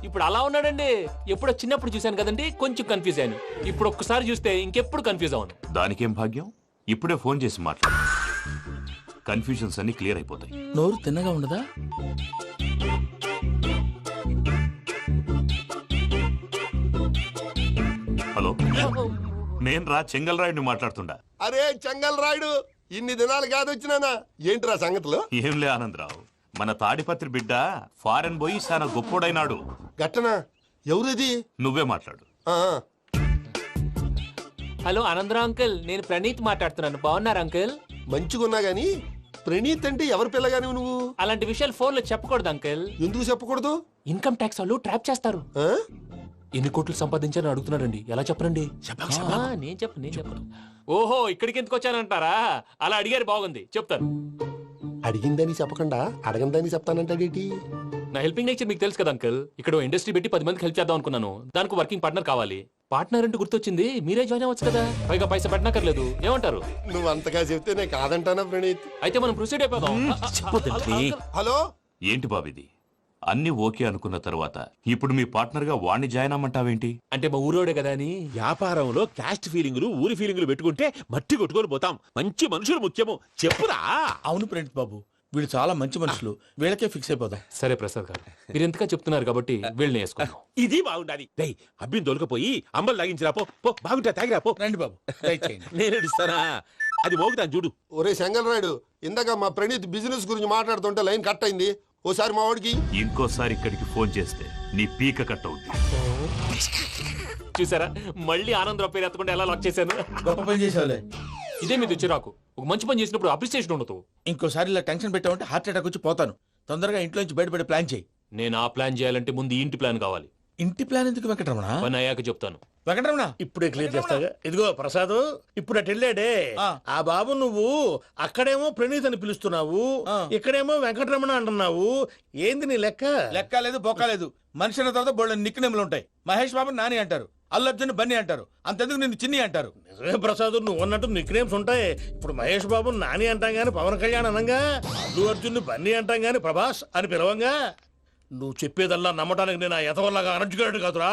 J: ఇప్పుడు అలా ఉన్నాడండి. ఎప్పుడో చిన్నప్పుడు చూశాను కదండి, కొంచెం కన్ఫ్యూజ్ అయ్యాను. ఇప్పుడు ఒక్కసారి చూస్తే ఇంకెప్పుడు కన్ఫ్యూజ్ అవ్వను. దానికేం భాగ్యం, ఇప్పుడే ఫోన్ చేసి మాట్లాడు. కన్ఫ్యూజన్స్ అన్ని క్లియర్ అయిపోతాయి.
C: నోరు తిన్నగా ఉండదా?
J: హలో, నేను రా చెంగల్ రాయుడిని మాట్లాడుతుండా.
C: అరే చెంగల్ రాయుడు, ఇన్ని దినాలు కాదు వచ్చినానా? ఏంట్రా సంగతులు?
J: ఏంలే ఆనందరావు, మన తాడిపత్రి బిడ్డ ఫారెన్ పోయి చాలా గొప్పోడైనాడు.
C: గట్టనా? ఎవరిది?
J: నువ్వే మాట్లాడు. హలో ఆనందరావు అంకుల్, నేను ప్రణీత్ మాట్లాడుతున్నాను. బాగున్నారు అంకుల్?
C: మంచిగున్నా గాని ప్రణీత్ అంటే ఎవరి పిల్లగాని నువ్వు?
J: అలాంటి విషయాలు ఫోన్ లో చెప్పకూడదు అంకుల్.
C: ఎందుకు చెప్పకూడదు?
J: ఇన్కమ్ ట్యాక్స్ వాళ్ళు ట్రాప్ చేస్తారు. ఎన్ని కోట్లు సంపాదించాలని అడుగుతున్నాడండి, ఎలా చెప్పరండి? నేను చెప్పను. ఓహో, ఇక్కడికి ఎందుకు వచ్చానంటారా? అలా అడిగారు, బాగుంది, చెప్తాను.
C: అడిగిందని చెప్పకుండా అడగందని చెప్తానంటాడేటి?
J: నా హెల్పింగ్ నేచర్ మీకు తెలుసు కదా అంకుల్. ఇక్కడ ఇండస్ట్రీ పెట్టి 10 మందికి హెల్ప్ చేద్దాం అనుకున్నాను. దానికి వర్కింగ్ పార్ట్నర్ కావాలి. పార్ట్నర్ అంటే గుర్తొచ్చింది, మీరే జాయిన్ అవ్వచ్చు కదా, పైగా పైసా పెట్టనక్కర్లేదు. ఏమంటారు?
C: నువ్వు అంతగా చెప్తే నేను కాదంటానా ప్రణీత్?
J: అయితే మనం ప్రొసీడ్ అయిపోదాం.
C: హలో,
J: ఏంటి బాబిది? అన్ని ఓకే అనుకున్న తర్వాత ఇప్పుడు మీ పార్ట్నర్ గా వాణ్ణి జాయిన్ అమ్మంటావేంటి? అంటే మా ఊరోడే కదా అని.
O: వ్యాపారంలో క్యాస్ట్ ఫీలింగులు ఊరి ఫీలింగులు పెట్టుకుంటే మట్టి కొట్టుకొని పోతాం. మంచి మనుషులు ముఖ్యము, చెప్పురా.
C: అవును ప్రణీత్ బాబు, వీళ్ళు చాలా మంచి మనుషులు, వీళ్ళకే ఫిక్స్ అయిపోదాం.
J: సరే ప్రసాద్ గారు, మీరు ఎంతగా చెప్తున్నారు కాబట్టి వీళ్ళని వేసుకున్నాం.
O: ఇది బాగుండాలి. రేయ్, అబ్బిని దొలకపోయి అంబలు లాగించిరా పో. పో, బాగుంటా తాగిరా పో.
C: రండి బాబు, దయచేయండి.
O: నేను ఇస్తానా? అది మోగుతాను చూడు.
C: ఒరే చెంగల్ రాయుడు, ఇందాక మా ప్రణీత్ బిజినెస్ గురించి మాట్లాడుతుంటే లైన్ కట్ అయింది. ఓసారి మా వాడికి
J: ఇంకోసారి ఇక్కడికి ఫోన్ చేస్తే నీ పీక కట్ అవుతుంది. చూసారా, మళ్ళీ ఆనందరావు పేరు ఎత్తకుండా ఎలా లాక్ చేశాను.
C: గొప్ప పని చేసేవాళ్ళే.
J: ఇదే మీద చిరాకు. ఒక మంచి పని చేసినప్పుడు అప్రిసియేషన్ ఉండదు.
C: ఇంకోసారి ఇలా టెన్షన్ పెట్టామంటే హార్ట్ అటాక్ వచ్చి పోతాను. తొందరగా ఇంట్లో నుంచి బయటపడే ప్లాన్ చేయి.
J: నేను ఆ ప్లాన్ చేయాలంటే ముందు ఇంటి ప్లాన్ కావాలి.
C: ఇంటి ప్లాన్ ఎందుకు వెంకటరమణ?
J: పని అయ్యాక చెప్తాను.
C: వెంకటరమణ
O: ఇప్పుడే క్లియర్ చేస్తాగా. ఇదిగో ప్రసాద్, ఇప్పుడు అటు వెళ్ళాడే ఆ బాబు, నువ్వు అక్కడేమో ప్రణీత్ అని పిలుస్తున్నావు, ఇక్కడేమో వెంకటరమణ అంటున్నావు. ఏంది నీ లెక్క?
C: లెక్క లేదు, బొక్క లేదు. మనిషి అన్న తర్వాత బోళ్ళ నిక్నెములు ఉంటాయి. మహేష్ బాబు నాని అంటారు, అల్లు అర్జున్ బన్నీ అంటారు, అంతెందుకు నిన్ను చిన్ని అంటారు.
O: నిజమే ప్రసాద్, నువ్వు అన్నట్టు నిక్నేమ్స్ ఉంటాయి. ఇప్పుడు మహేష్ బాబు నాని అంటాం గాని పవన్ కళ్యాణ్ అనంగా, అల్లు అర్జున్ బన్నీ అంటాం గాని ప్రభాస్ అని పిలవంగా. నువ్వు చెప్పేదల్లా నమ్మటానికి నేను ఆ ఎతవల్లాగా అనర్జుకేటెడ్ కాదురా.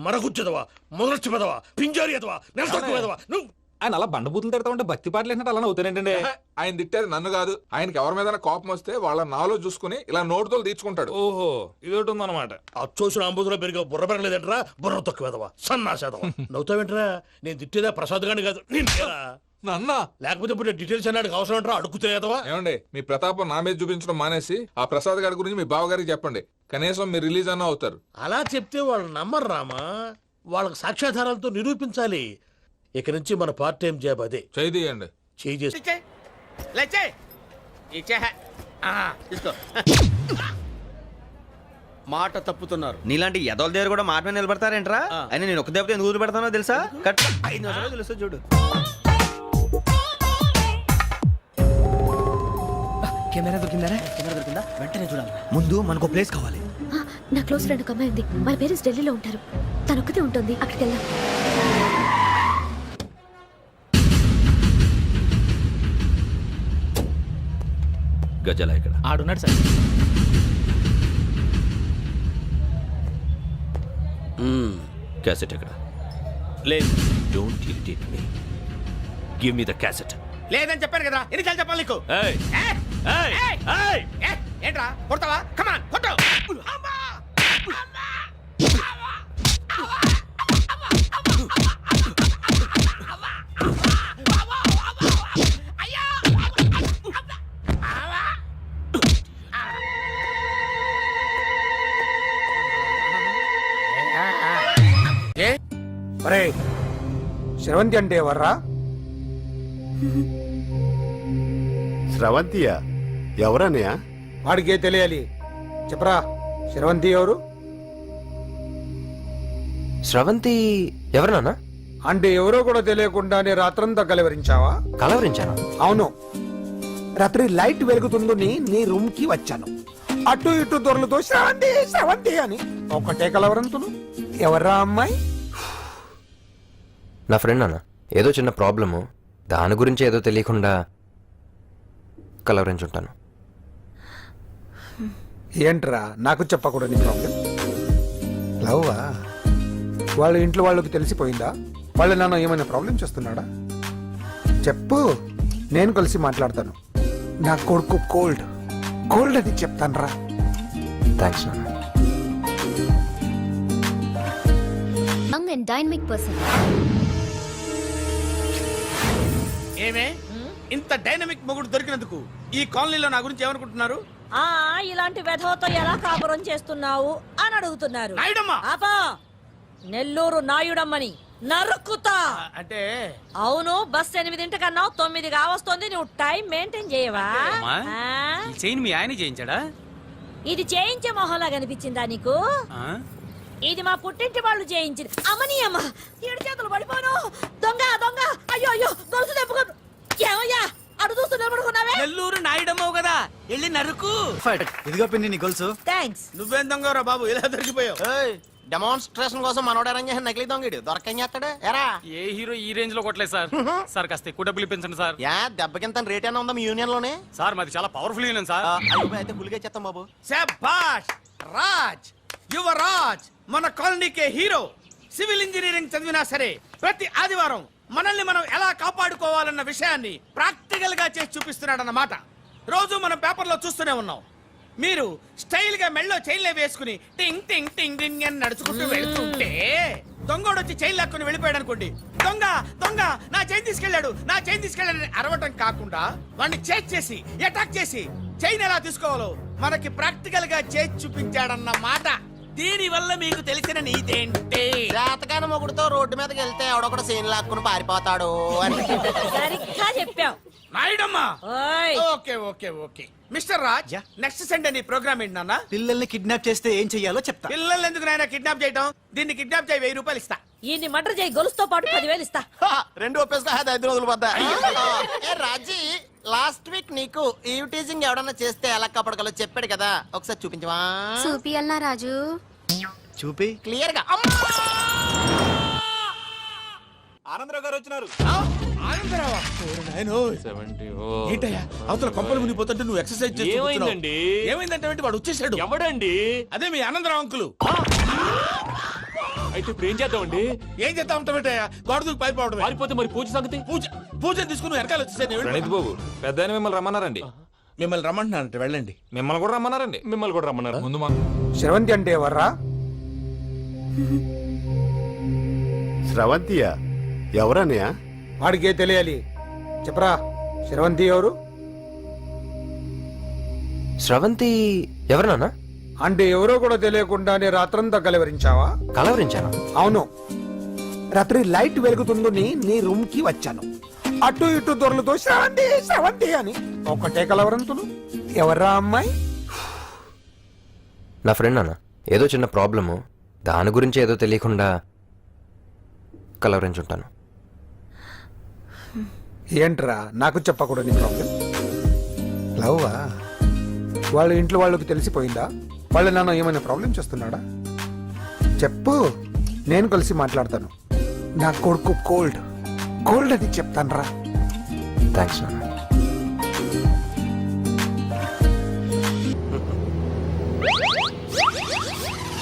O: మరగుచ్చదవా, మొదలచ్చి పెదవా, పింజారి ఎదవా, నెలసొక్కుదవా నువ్వు.
G: ఆయన అలా బండబూతులు తిడతా ఉంటే భక్తి పాటలు ఏంటంటే అలా అవుతానంటే. ఆయన తిట్టేది నన్ను కాదు, ఆయనకి ఎవరి మీద కోపం వస్తే వాళ్ళ నాలో చూసుకుని ఇలా నోటుతో తీర్చుకుంటాడు. ఓహో, ఇది ఒకటి ఉందన్నమాట.
O: అచ్చోసిన అంబుధులో పెరిగే బుర్ర పెరగలేదంటరా, బుర్ర తొక్కువేదవా, సన్నాసేదవా. నవ్వుతావేంట్రా? నేను తిట్టేదా ప్రసాద్ గాని కాదు,
G: నన్న.
O: లేకపోతే ఇప్పుడు డీటెయిల్స్ అన్నాడు అవసరం అంటారా? అడుగుతాయేదవా.
G: ఏమండి, మీ ప్రతాపం నా మీద చూపించడం మానేసి ఆ ప్రసాద్ గారి గురించి మీ బావగారికి చెప్పండి. కనీసం మీరు రిలీజ్ అన్న అవుతారు.
O: అలా చెప్తే వాళ్ళు నమ్మరు రామా. వాళ్ళకి సాక్ష్యాధారాలతో నిరూపించాలి. ఇక నుంచి మన పార్ట్ టైం జాబ్ అదే.
G: చేయండి.
O: చేయి చేసి
C: తీసుకో. మాట తప్పుతున్నారు.
F: నీలాంటి ఎదల దగ్గర కూడా మాట మీద నిలబడతారేంట్రా అని నేను ఒక దెబ్బతో ఎందుకు ఊరు పెడతానో తెలుసా? కట్ 5 నిమిషాలు తెలుసు చూడు.
E: కెమెరా దొరికిందా? వెంటనే చూడాలి. ముందు మనకు ప్లేస్ కావాలి.
L: నా క్లోజ్ ఫ్రెండ్ ఒక అమ్మాయి ఉంది. వాళ్ళ పేరెంట్స్ ఢిల్లీలో ఉంటారు. తను ఒక్కతే ఉంటుంది. అక్కడికి వెళ్దాం.
J: గజల ఇక్కడ
N: ఆడున్నాడు సార్.
J: క్యాసెట్ ఎక్కడ?
C: లేదు.
J: Don't irritate me. Give me the cassette.
C: లేదని చెప్పాను కదా, ఎన్నిసార్లు చెప్పాలి నీకు?
J: ఏయ్ ఏయ్ ఏయ్
C: ఏంట్రా కొడతావా? కమాన్ కొట్టు.
M: శ్రవంతి అంటే ఎవర్రా?
G: స్రవంతియా? ఎవరన్నయ్య?
M: వాడికే తెలియాలి. చెప్పరా, శ్రవంతి ఎవరు?
F: స్రవంతి ఎవరు నాన్న?
M: అంటే ఎవరో కూడా తెలియకుండానే రాత్రంతా కలవరించావా?
F: కలవరించాను.
M: అవును, రాత్రి లైట్ వెలుగుతుందని నీ రూమ్ కి వచ్చాను. అటు ఇటు దొరలతో శ్రవంతి శ్రవంతి అని ఒకటే కలవరంతులు. ఎవర్రా అమ్మాయి?
F: నా ఫ్రెండ్ నాన్న, ఏదో చిన్న ప్రాబ్లము, దాని గురించి ఏదో తెలియకుండా కలవరించుంటాను.
M: ఏంట్రా నాకు చెప్పకూడదు నీ ప్రాబ్లం? లవ్వా? వాళ్ళ ఇంట్లో వాళ్ళకి తెలిసిపోయిందా? వాళ్ళ నాన్న ఏమైనా ప్రాబ్లం చేస్తున్నాడా? చెప్పు, నేను కలిసి మాట్లాడతాను. నా కొడుకు కోల్డ్ కోల్డ్ అని చెప్తాను రా.
F: థ్యాంక్స్ నాన్న.
L: Young and dynamic person.
C: ఏమే ఇంత డైనమిక్ మొగుడు దొరికినందుకు ఈ కాలనీలో నా గురించి ఏమనుకుంటున్నారు?
I: ఇలాంటి వెధవతో ఎలా కాపురం చేస్తున్నావు అని అడుగుతున్నారు.
C: నాయుడమ్మ!
I: ఆపా! నెల్లూరు నాయుడమ్మని నరుక్కుతా.
C: అంటే
I: అవును, బస్ 8 9 కావస్తుంది. నువ్వు టైం మెయింటైన్ చేయవా?
N: అమ్మా,
I: ఆ?
N: ఈ చైన్ మీ ఆయన చేయించాడా?
I: ఇది చేయించే మొహంలా కనిపించిందా నీకు?
N: ఆ?
I: ఇది మా పుట్టింటి వాళ్ళు చేయించింది. అమ్మని అమ్మ, 7 చేతులు పడిపోను. దొంగ దొంగ, అయ్యో అయ్యో, గొలుసు తెప్పుకో. ఏమయ్యా అడు చూస్తూ నిలబడుకున్నావే?
C: నెల్లూరు నాయుడమ్మవు కదా, వెళ్ళి నరుకు.
F: ఇదిగో పిన్ని నీ గొలుసు.
I: థ్యాంక్స్.
C: నువ్వేం దొంగరా బాబు, ఇలా దొరికిపోయావు?
F: డెమాన్స్ట్రేషన్ కోసం మనోడు అరేంజ్ చేసిన నకిలీ దొంగడు దొరకని చేస్తాడు. ఎరా
N: ఏ హీరో ఈ రేంజ్ లో కొట్టలేదు సార్. సార్ కాస్త ఎక్కువ డబ్బులు ఇప్పించండి సార్.
F: యా దెబ్బకింత రేట్ అయినా ఉందా మీ యూనియన్ లోనే?
N: సార్ మాది చాలా పవర్ఫుల్ యూనియన్ సార్.
F: అయితే గులిగా చేస్తాం బాబు.
C: శభాష్ రాజ్, యువరాజ్, మన కాలనీకే హీరో. సివిల్ ఇంజనీరింగ్ చదివినా సరే ప్రతి ఆదివారం మనల్ని మనం ఎలా కాపాడుకోవాలన్న విషయాన్ని ప్రాక్టికల్ గా చేసి చూపిస్తున్నాడన్నమాట. రోజు మనం పేపర్లో చూస్తూనే ఉన్నాం. మీరు స్టైల్ గా మెళ్ళో చైన్లే వేసుకుని టింగ్ టింగ్ టింగ్ టింగ్ అని నడుచుకుంటూ వెళ్తుంటే దొంగోడు వచ్చి చైన్ లాక్కుని వెళ్ళిపోయాడు అనుకోండి. దొంగ దొంగ నా చైన్ తీసుకెళ్ళాడు, నా చైన్ తీసుకెళ్ళాడు అరవటం కాకుండా వాడిని చేజ్ చేసి అటాక్ చేసి చైన్ ఎలా తీసుకోవాలో మనకి ప్రాక్టికల్ గా చేసి చూపించాడన్న మాట. దీని వల్ల మీకు తెలిసిన నీతేంటే,
F: జాతకాన మొగుడుతో రోడ్డు మీదకి వెళ్తే ఎవడొకడు సీన్ లాక్కుని పారిపోతాడు అని.
I: సరిగ్గా చెప్పావు
C: నాయుడమ్మా.
I: ఓయ్.
C: Okay okay okay mister Raj, next Sunday నీ ప్రోగ్రామ్ ఏంటి నాన్న?
F: పిల్లల్ని కిడ్నాప్ చేస్తే ఏం చెయ్యాలో చెప్తా.
C: పిల్లల్ని ఎందుకు నాయన కిడ్నాప్ చేయటం? దీన్ని కిడ్నాప్ చేయి, 1000 రూపాయలు ఇస్తా.
I: ఈయన్ని మర్డర్ చేయి, గొలుసుతో పాటు 10,000 ఇస్తా.
F: రెండు ఒప్పేసుకో, 5 రోజులు పడ్డా. ఏ రాజీ, లాస్ట్ వీక్ నీకు ఈవ్ టీజింగ్ ఎవడన్నా చేస్తే ఎలా కాపాడగలో చెప్పాడు కదా, ఒకసారి చూపించవా?
L: చూపియల్నా రాజు?
F: చూపి క్లియర్ గా.
H: ఆనందరావు గారు వచ్చినారు.
C: ఆనందరావా? ఏంటయ్యా అవతల కొంపలు మునిగిపోతుంటే నువ్వు ఎక్సర్సైజ్
J: ఏమైందండి?
C: ఏమైందంటే వాడు వచ్చేసాడు.
J: ఎవడండి?
C: అదే మీ ఆనందరావు అంకులు.
J: అయితే ఇప్పుడు ఏం చేద్దామండి?
C: ఏం చేస్తా ఉంటావేటయ్యా, గొడవకు పైపోవడం.
J: పారిపోతే మరి పూజ సంగతి?
C: పూజ తీసుకుని నువ్వు వెనకాల వచ్చేసాను.
H: బాబు పెద్ద మిమ్మల్ని రమ్మన్నారండి.
C: మిమ్మల్ని రమ్మంటున్నానంటే వెళ్ళండి.
H: మిమ్మల్ని కూడా రమ్మన్నారండి.
J: మిమ్మల్ని కూడా రమ్మన్నారు.
H: ముందు మా
M: శ్రవంతి అంటే ఎవర్రా?
G: స్రవంతియా? ఎవరన్నయ్య?
M: వాడికే తెలియాలి. చెప్పరా, శ్రవంతి ఎవరు?
F: స్రవంతి ఎవరు నాన్న?
M: అంటే ఎవరో కూడా తెలియకుండానే రాత్రంతా కలవరించావా?
F: కలవరించాను.
M: అవును, రాత్రి లైట్ వెలుగుతుందని నీ రూమ్ కి వచ్చాను. అటు ఇటు దొరలతో శ్రవంతి శ్రవంతి అని ఒకటే కలవరంతులు. ఎవర్రా అమ్మాయి?
P: నా ఫ్రెండ్ అన్న, ఏదో చిన్న ప్రాబ్లము, దాని గురించి ఏదో తెలియకుండా కలవరించుంటాను.
M: ఏంట్రా నాకు చెప్పకూడదు నీ ప్రాబ్లం? లవ్వా? వాళ్ళ ఇంట్లో వాళ్ళకి తెలిసిపోయిందా? వాళ్ళ నాన్న ఏమైనా ప్రాబ్లం చేస్తున్నాడా? చెప్పు, నేను కలిసి మాట్లాడతాను. నా కొడుకు కోల్డ్ కోల్డ్ అని చెప్తాను రా.
P: థ్యాంక్స్ నాన్న.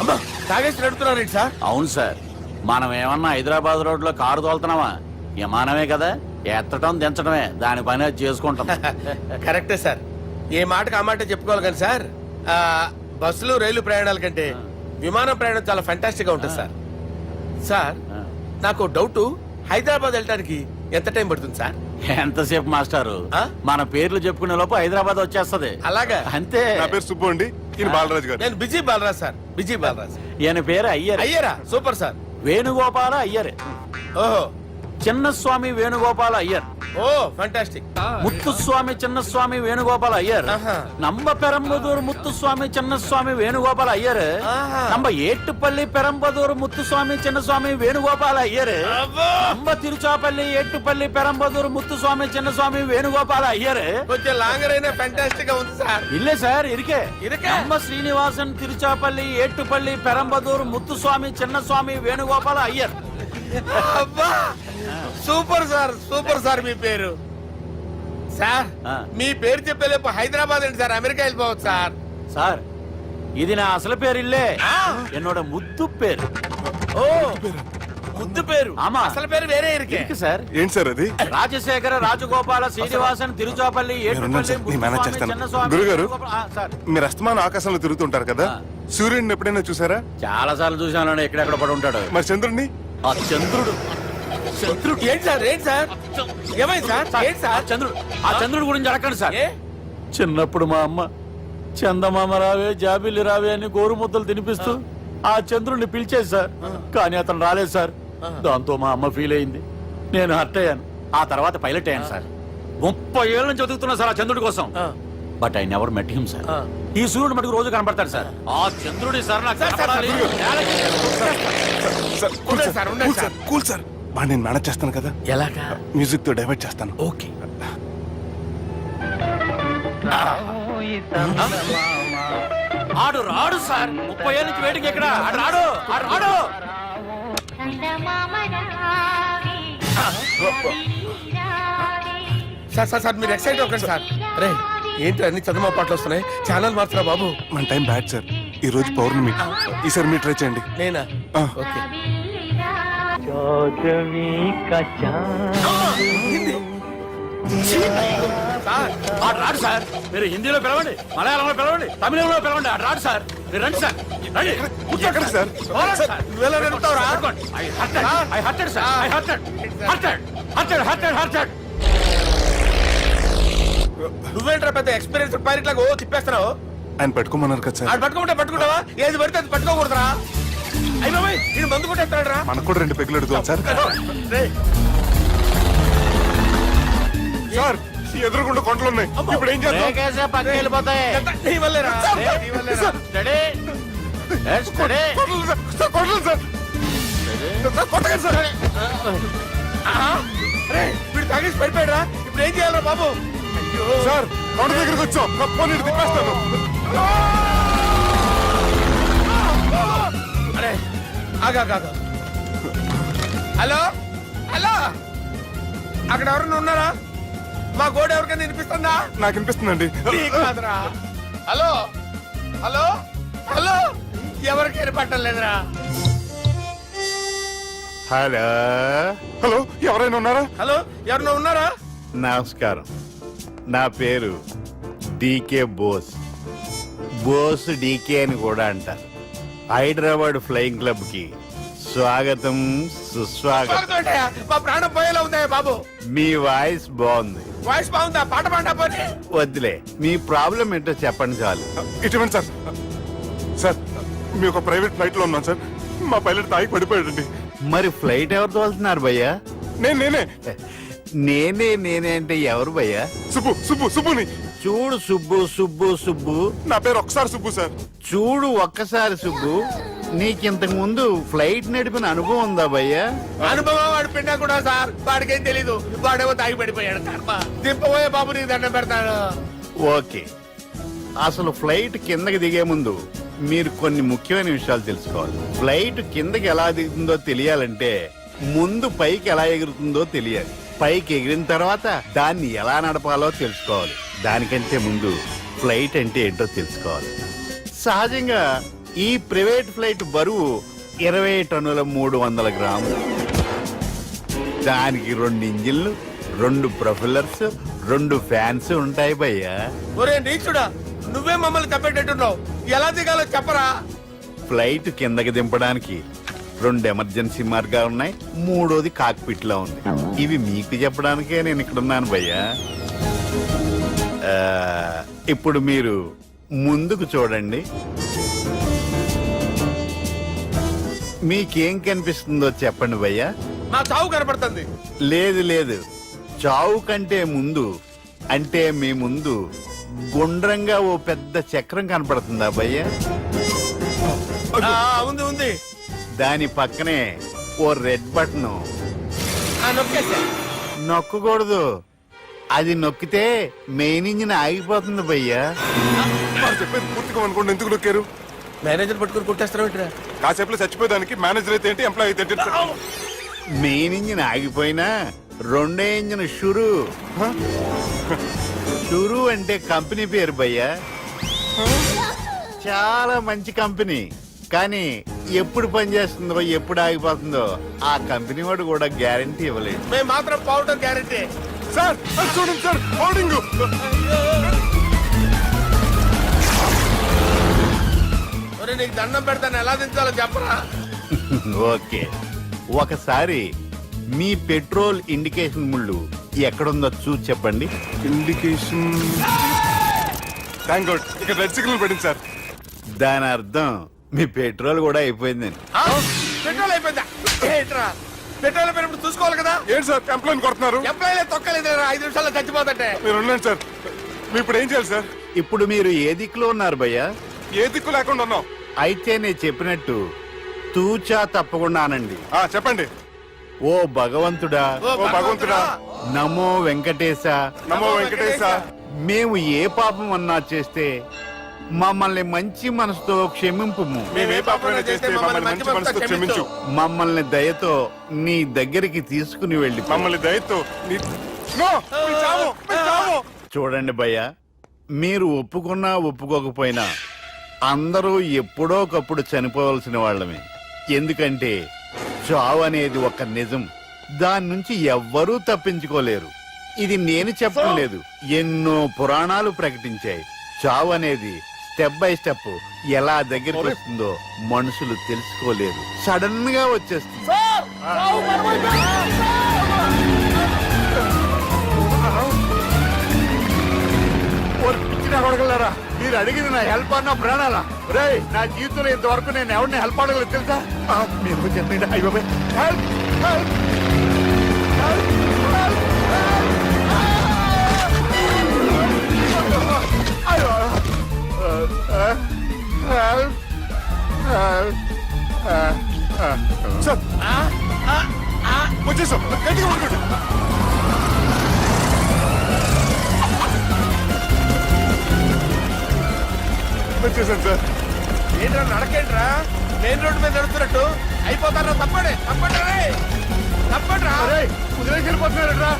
C: అమ్మా తాగేసి నడుపుతున్నారేంటి సార్?
B: అవును సార్, మనం ఏమన్నా హైదరాబాద్ రోడ్ లో కారు తోలుతున్నావా? విమానమే కదా, ఎత్తడం దించడమే, దాని పని అది చేసుకుంటాం.
C: కరెక్టే సార్, ఏ మాటకు ఆ మాట చెప్పుకోవాలి కానీ సార్, బస్సులు రైలు ప్రయాణాల కంటే విమానం ప్రయాణం చాలా ఫంటాస్టిక్ గా ఉంటుంది సార్. సార్ నాకు డౌట్, హైదరాబాద్ వెళ్ళడానికి ఎంత టైం పడుతుంది సార్?
B: ఎంతసేపు మాస్టారు, మన పేర్లు చెప్పుకునే లోపు హైదరాబాద్ వచ్చేస్తది.
C: అలాగా?
B: అంతే.
G: నా పేరు సుబ్బు అండి, ఈయన బాలరాజు గారు.
C: నేను busy Balaraj sir, busy Balaraj.
B: ఈయన పేరు అయ్యర్.
C: అయ్యరా? Super sir.
B: వేణుగోపాల అయ్యర్.
C: ఓహో.
B: చిన్నస్వామి వేణుగోపాల అయ్యర్.
C: ఓ ఫంటాస్టిక్.
B: ముత్తుస్వామి చిన్నస్వామి వేణుగోపాల అయ్యర్. நம்ம பெரம்பதூர் முத்துசுவாமி சின்னசுவாமி வேணுகோபால ஐயர். நம்ம ஏட்டுப்பள்ளி பெரம்பதூர் முத்துசுவாமி சின்னசுவாமி வேணுகோபால ஐயர். நம்ம తిరుచాపల్లి ఏట్టుపల్లి పెరంబదూర్ ముత్తుస్వామి చిన్నస్వామి వేణుగోపాల అయ్యర్.
C: కొంచెం లాంగర్ అయినా ఫంటాస్టిక్ గా ఉంది సార్.
B: ఇల్లే సార్ ఇరికే. நம்ம శ్రీనివాసన్ తిరుచాపల్లి ఏట్టుపల్లి పెరంబదూర్ ముత్తుస్వామి చిన్నస్వామి వేణుగోపాల అయ్యర్.
C: అబ్బా సూపర్ సార్, సూపర్ సార్. మీ పేరు సార్, మీ పేరు చెప్పేలేపు హైదరాబాద్ అండి సార్, అమెరికా వెళ్ళిపోవచ్చు సార్.
B: సార్ ఇది నా అసలు పేరు ఇల్లే, என்னோட ముద్దు పేరు.
C: ఓ ముద్దు పేరు.
B: ఆమా,
C: అసలు పేరు వేరే ఇరికే
B: సార్.
G: ఏంటి సార్ అది?
B: రాజశేఖర రాజగోపాల శ్రీనివాసన్ తిరుచాపల్లి
G: గురుగారు, మీరు అస్తమానం ఆకాశంలో తిరుగుతుంటారు కదా, సూర్యుడిని ఎప్పుడైనా చూసారా?
B: చాలా సార్లు చూసాను, ఎక్కడెక్కడ పడి ఉంటాడు.
G: మరి చంద్రుడిని?
B: ఆ చంద్రుడు.
C: చంద్రుడు ఏంటి సార్? ఏంటి సార్? ఏమైంది సార్? ఏంటి సార్?
B: చంద్రుడు. ఆ చంద్రుడు గురించి అడగండి సార్. చిన్నప్పుడు మా అమ్మ చందమామ రావే జాబిల్లి రావే అని గోరు ముద్దలు తినిపిస్తూ ఆ చంద్రుడిని పిలిచేది సార్, కానీ అతను రాలేదు సార్. దాంతో మా అమ్మ ఫీల్ అయింది, నేను హర్ట్ అయ్యాను. ఆ తర్వాత పైలట్ అయ్యాను సార్. 30 ఏళ్ళ నుంచి చదువుతున్నా సార్ ఆ చంద్రుడి కోసం. But I never met him sir. ఈ సూర్యుడు మటుకు రోజు కనబడతాడు సార్. ఆ చంద్రుడి సార్ నాకు కనపడాలి.
G: కూల్ సార్, బాగా నేను మేనేజ్ చేస్తాను కదా.
C: ఎలాగా?
G: మ్యూజిక్ తో డైవర్ట్ చేస్తాను.
C: ఓకే.
B: ఆడు రాడు సార్, 30 ఏళ్ళ నుంచి వేటికి ఎక్కడ ఆడు రాడు. ఆడు రాడు.
C: సార్ సార్ సార్ మీరు ఎక్సైట్ అవ్వకండి సార్. రే ఏంటి అన్ని చందమా పాటలు వస్తున్నాయి, ఛానల్ మారుతున్నా బాబు.
G: మన టైం బ్యాడ్ సార్, ఈ రోజు పౌర్ణమి. ఈసారి మీరు ట్రై చేయండి.
C: నేనా? ఓకే.
B: ఆడు రాడు సార్, మీరు హిందీలో పిలవండి, మలయాళంలో పిలవండి, తమిళంలో పిలవండి. ఆడు రాడు సార్, మీరు రండి సార్, రండి.
G: ఎక్కడ సార్?
C: నువ్వేంట్రా పెద్ద ఎక్స్పీరియన్స్ పైరెట్ లాగా ఓ తిప్పేస్తున్నావు?
G: ఆయన పెట్టుకోమన్నారు కదా సార్.
C: ఆడు పట్టుకుంటే పట్టుకుంటావా? ఏది పడితే అది పట్టుకోకూడదురా. అయ్యి బాబాయ్, నేను మందు కొట్టేస్తాడు రా.
G: మనకు కూడా 2 పెగ్గులు అడుగుతాం సార్. సార్ ఎదురుకుండా కొండలు ఉన్నాయి, ఇప్పుడు ఏం చేద్దాం?
B: పక్కకి వెళ్ళిపోతాయి.
C: నీ వల్లేరా? వీడు తాగేసి పడిపోయాడు రా. ఇప్పుడు ఏం చేయాలరా బాబు?
G: సార్ కొండ దగ్గరికి వచ్చాం, పోనీ తిప్పేస్తాను.
C: అరే ఆగా. హలో హలో, అక్కడ ఎవరన్నా ఉన్నారా? మా గోడ ఎవరికైనా వినిపిస్తుందా?
G: నాకు వినిపిస్తుందండి.
C: కాదురా. హలో హలో హలో, ఎవరికి వినపట్టలేదురా.
G: హలో హలో, ఎవరైనా ఉన్నారా?
C: హలో ఎవరైనా ఉన్నారా?
Q: నమస్కారం, నా పేరు డీకే బోస్. బోస్ డీకే అని కూడా అంటారు. హైదరాబాద్ ఫ్లయింగ్ క్లబ్ కి స్వాగతం సుస్వాగతం.
C: మా ప్రాణం పోయేలా ఉందా బాబు?
Q: మీ వాయిస్ బాగుంది.
C: వాయిస్ బాగుందా? పాట పాడా పోనీ.
Q: వద్దులే, మీ ప్రాబ్లం ఏంటో చెప్పండి చాలు.
G: ఇటువంటి సార్, సార్ మీ ఒక ప్రైవేట్ ఫ్లైట్ లో ఉన్నాం సార్, మా పైలట్ తాగి పడిపోయాడండి.
Q: మరి ఫ్లైట్ ఎవరు తోలుతున్నారు భయ్యా?
G: నేనే.
Q: నేనే అంటే ఎవరు భయ్యా?
G: సుబ్బుని.
Q: చూడు సుబ్బు
G: నా పేరు ఒకసారి సుబ్బు సార్.
Q: చూడు ఒక్కసారి సుబ్బు, నీకింతకు ముందు ఫ్లైట్ నడిపిన అనుభవం ఉందా భయ్యా?
C: అనుభవం వాడు పిండా కూడా సార్, వాడికేం తెలీదు. వాడేమో తాగి పడిపోయాడు. కర్మ దింపబోయే బాబు నీకు దండం పెడతాడు.
Q: ఓకే, అసలు ఫ్లైట్ కిందకి దిగే ముందు మీరు కొన్ని ముఖ్యమైన విషయాలు తెలుసుకోవాలి. ఫ్లైట్ కిందకి ఎలా దిగుతుందో తెలియాలంటే ముందు పైకి ఎలా ఎగురుతుందో తెలియాలి. పైకి ఎగిరిన తర్వాత దాన్ని ఎలా నడపాలో తెలుసుకోవాలి. దానికంటే ముందు ఫ్లైట్ అంటే ఏంటో తెలుసుకోవాలి. సహజంగా ఈ ప్రైవేట్ ఫ్లైట్ బరువు 20 టన్నుల 300 గ్రాములు. దానికి 2 ఇంజిన్లు, 2 ప్రొఫెల్లర్స్, 2 ఫ్యాన్స్ ఉంటాయి భయ్యా.
C: ఒరే నీచుడా, నువ్వే మమ్మల్ని తప్పేటట్టున్నావు. ఎలా దిగాలో చెప్పరా?
Q: ఫ్లైట్ కిందకి దింపడానికి 2 ఎమర్జెన్సీ మార్గాలు ఉన్నాయి, 3వది కాక్పిట్ లో ఉంది. ఇవి మీకు చెప్పడానికే నేను ఇక్కడ ఉన్నాను భయ్యా. ఇప్పుడు మీరు ముందుకు చూడండి. మీకేం కనిపిస్తుందో చెప్పండి భయ్యా.
C: మా చావు కనపడుతుంది.
Q: లేదు, చావు కంటే ముందు అంటే మీ ముందు గుండ్రంగా ఓ పెద్ద చక్రం కనపడుతుందా భయ్యా?
C: ఉంది.
Q: దాని పక్కనే ఓ రెడ్ బటన్. నొక్కకూడదు, అది నొక్కితే మెయిన్ ఇంజిన్ ఆగిపోతుంది భయ్యా.
G: చెప్పేది పూర్తిగా అనుకోండి. ఎందుకు నొక్కారు?
C: మేనేజర్ పట్టుకుని కుట్టేస్తారా?
G: కాసేపులో చచ్చిపోయేదానికి మేనేజర్ అయితే ఏంటి, ఎంప్లాయ్ అయితే ఏంటి?
Q: మెయిన్ ఇంజిన్ ఆగిపోయినా 2వ ఇంజిన్ షురు అంటే కంపెనీ పేరు భయ్యా. చాలా మంచి కంపెనీ, కానీ ఎప్పుడు పనిచేస్తుందో ఎప్పుడు ఆగిపోతుందో ఆ కంపెనీ వాడు కూడా గ్యారంటీ ఇవ్వలేదు.
C: మేము మాత్రం పౌడర్ గ్యారంటీ.
G: సార్ చూడండి సార్, హోర్డింగ్.
C: నీకు దండం పెడతాను, ఎలా దించాలో చెప్పరా?
Q: ఓకే, ఒకసారి మీ పెట్రోల్ ఇండికేషన్ ముళ్ళు ఎక్కడుందో చూసి చెప్పండి.
G: ఇండికేషన్. థ్యాంక్ గాడ్, ఇక్కడ రెడ్ సిగ్నల్ పడింది సార్.
Q: దాని అర్థం మీ పెట్రోల్ కూడా అయిపోయిందని.
C: పెట్రోల్ అయిపోయిందా? పెట్రోల్ అయిపోయినప్పుడు చూసుకోవాలి కదా.
G: ఏంటి సార్ కంప్లైంట్ కొడుతున్నారు?
C: ఎంప్లాయీ తొక్కలేదు, 5 నిమిషాల్లో చచ్చిపోతుంటే.
G: మీరు ఉండండి సార్. మీరు ఇప్పుడు ఏం చేయాలి సార్?
Q: ఇప్పుడు మీరు ఏ దిక్కులో ఉన్నారు భయ్యా?
G: ఏ దిక్కు లేకుండా ఉన్నాం.
Q: అయితే నేను చెప్పినట్టు తూచా తప్పకుండా అనండి.
G: చెప్పండి.
Q: ఓ భగవంతుడా,
G: ఓ భగవంతుడా,
Q: నమో వెంకటేశ,
G: నమో వెంకటేశ.
Q: మేము ఏ పాపం అన్నా చేస్తే మమ్మల్ని మంచి మనసుతో క్షమింపు.
G: మేము ఏ పాపమైనా చేస్తే మమ్మల్ని మంచి మనసుతో క్షమించు.
Q: మమ్మల్ని దయతో నీ దగ్గరికి తీసుకుని వెళ్ళి
G: మమ్మల్ని దయతో
Q: చూడండి భయ్యా, మీరు ఒప్పుకున్నా ఒప్పుకోకపోయినా అందరూ ఎప్పుడో ఒకప్పుడు చనిపోవలసిన వాళ్ళమే. ఎందుకంటే చావు అనేది ఒక నిజం, దాని నుంచి ఎవ్వరూ తప్పించుకోలేరు. ఇది నేను చెప్పడం లేదు, ఎన్నో పురాణాలు ప్రకటించాయి. చావు అనేది స్టెప్ బై స్టెప్ ఎలా దగ్గరికి వస్తుందో మనుషులు తెలుసుకోలేరు, సడన్ గా వచ్చేస్తుంది. అడగలరా? మీరు అడిగింది నా హెల్ప్ అన్న ప్రాణాలా? రే, నా జీవితంలో ఇంతవరకు నేను ఎవరిని హెల్ప్ అడగలేదు తెలుసా? మీరు చెప్పండి. అయ్యో హెల్ప్, హెల్ప్,
G: వచ్చేసాం. గట్టిగా పట్టుకోండి. వచ్చేసాను సార్.
C: ఏంట్రా నడకేంట్రా? మెయిన్ రోడ్డు మీద నడుస్తున్నట్టు అయిపోతారా? తప్పండి, తప్పండి రా.
Q: వదిలేసి వెళ్ళిపోతున్నారా?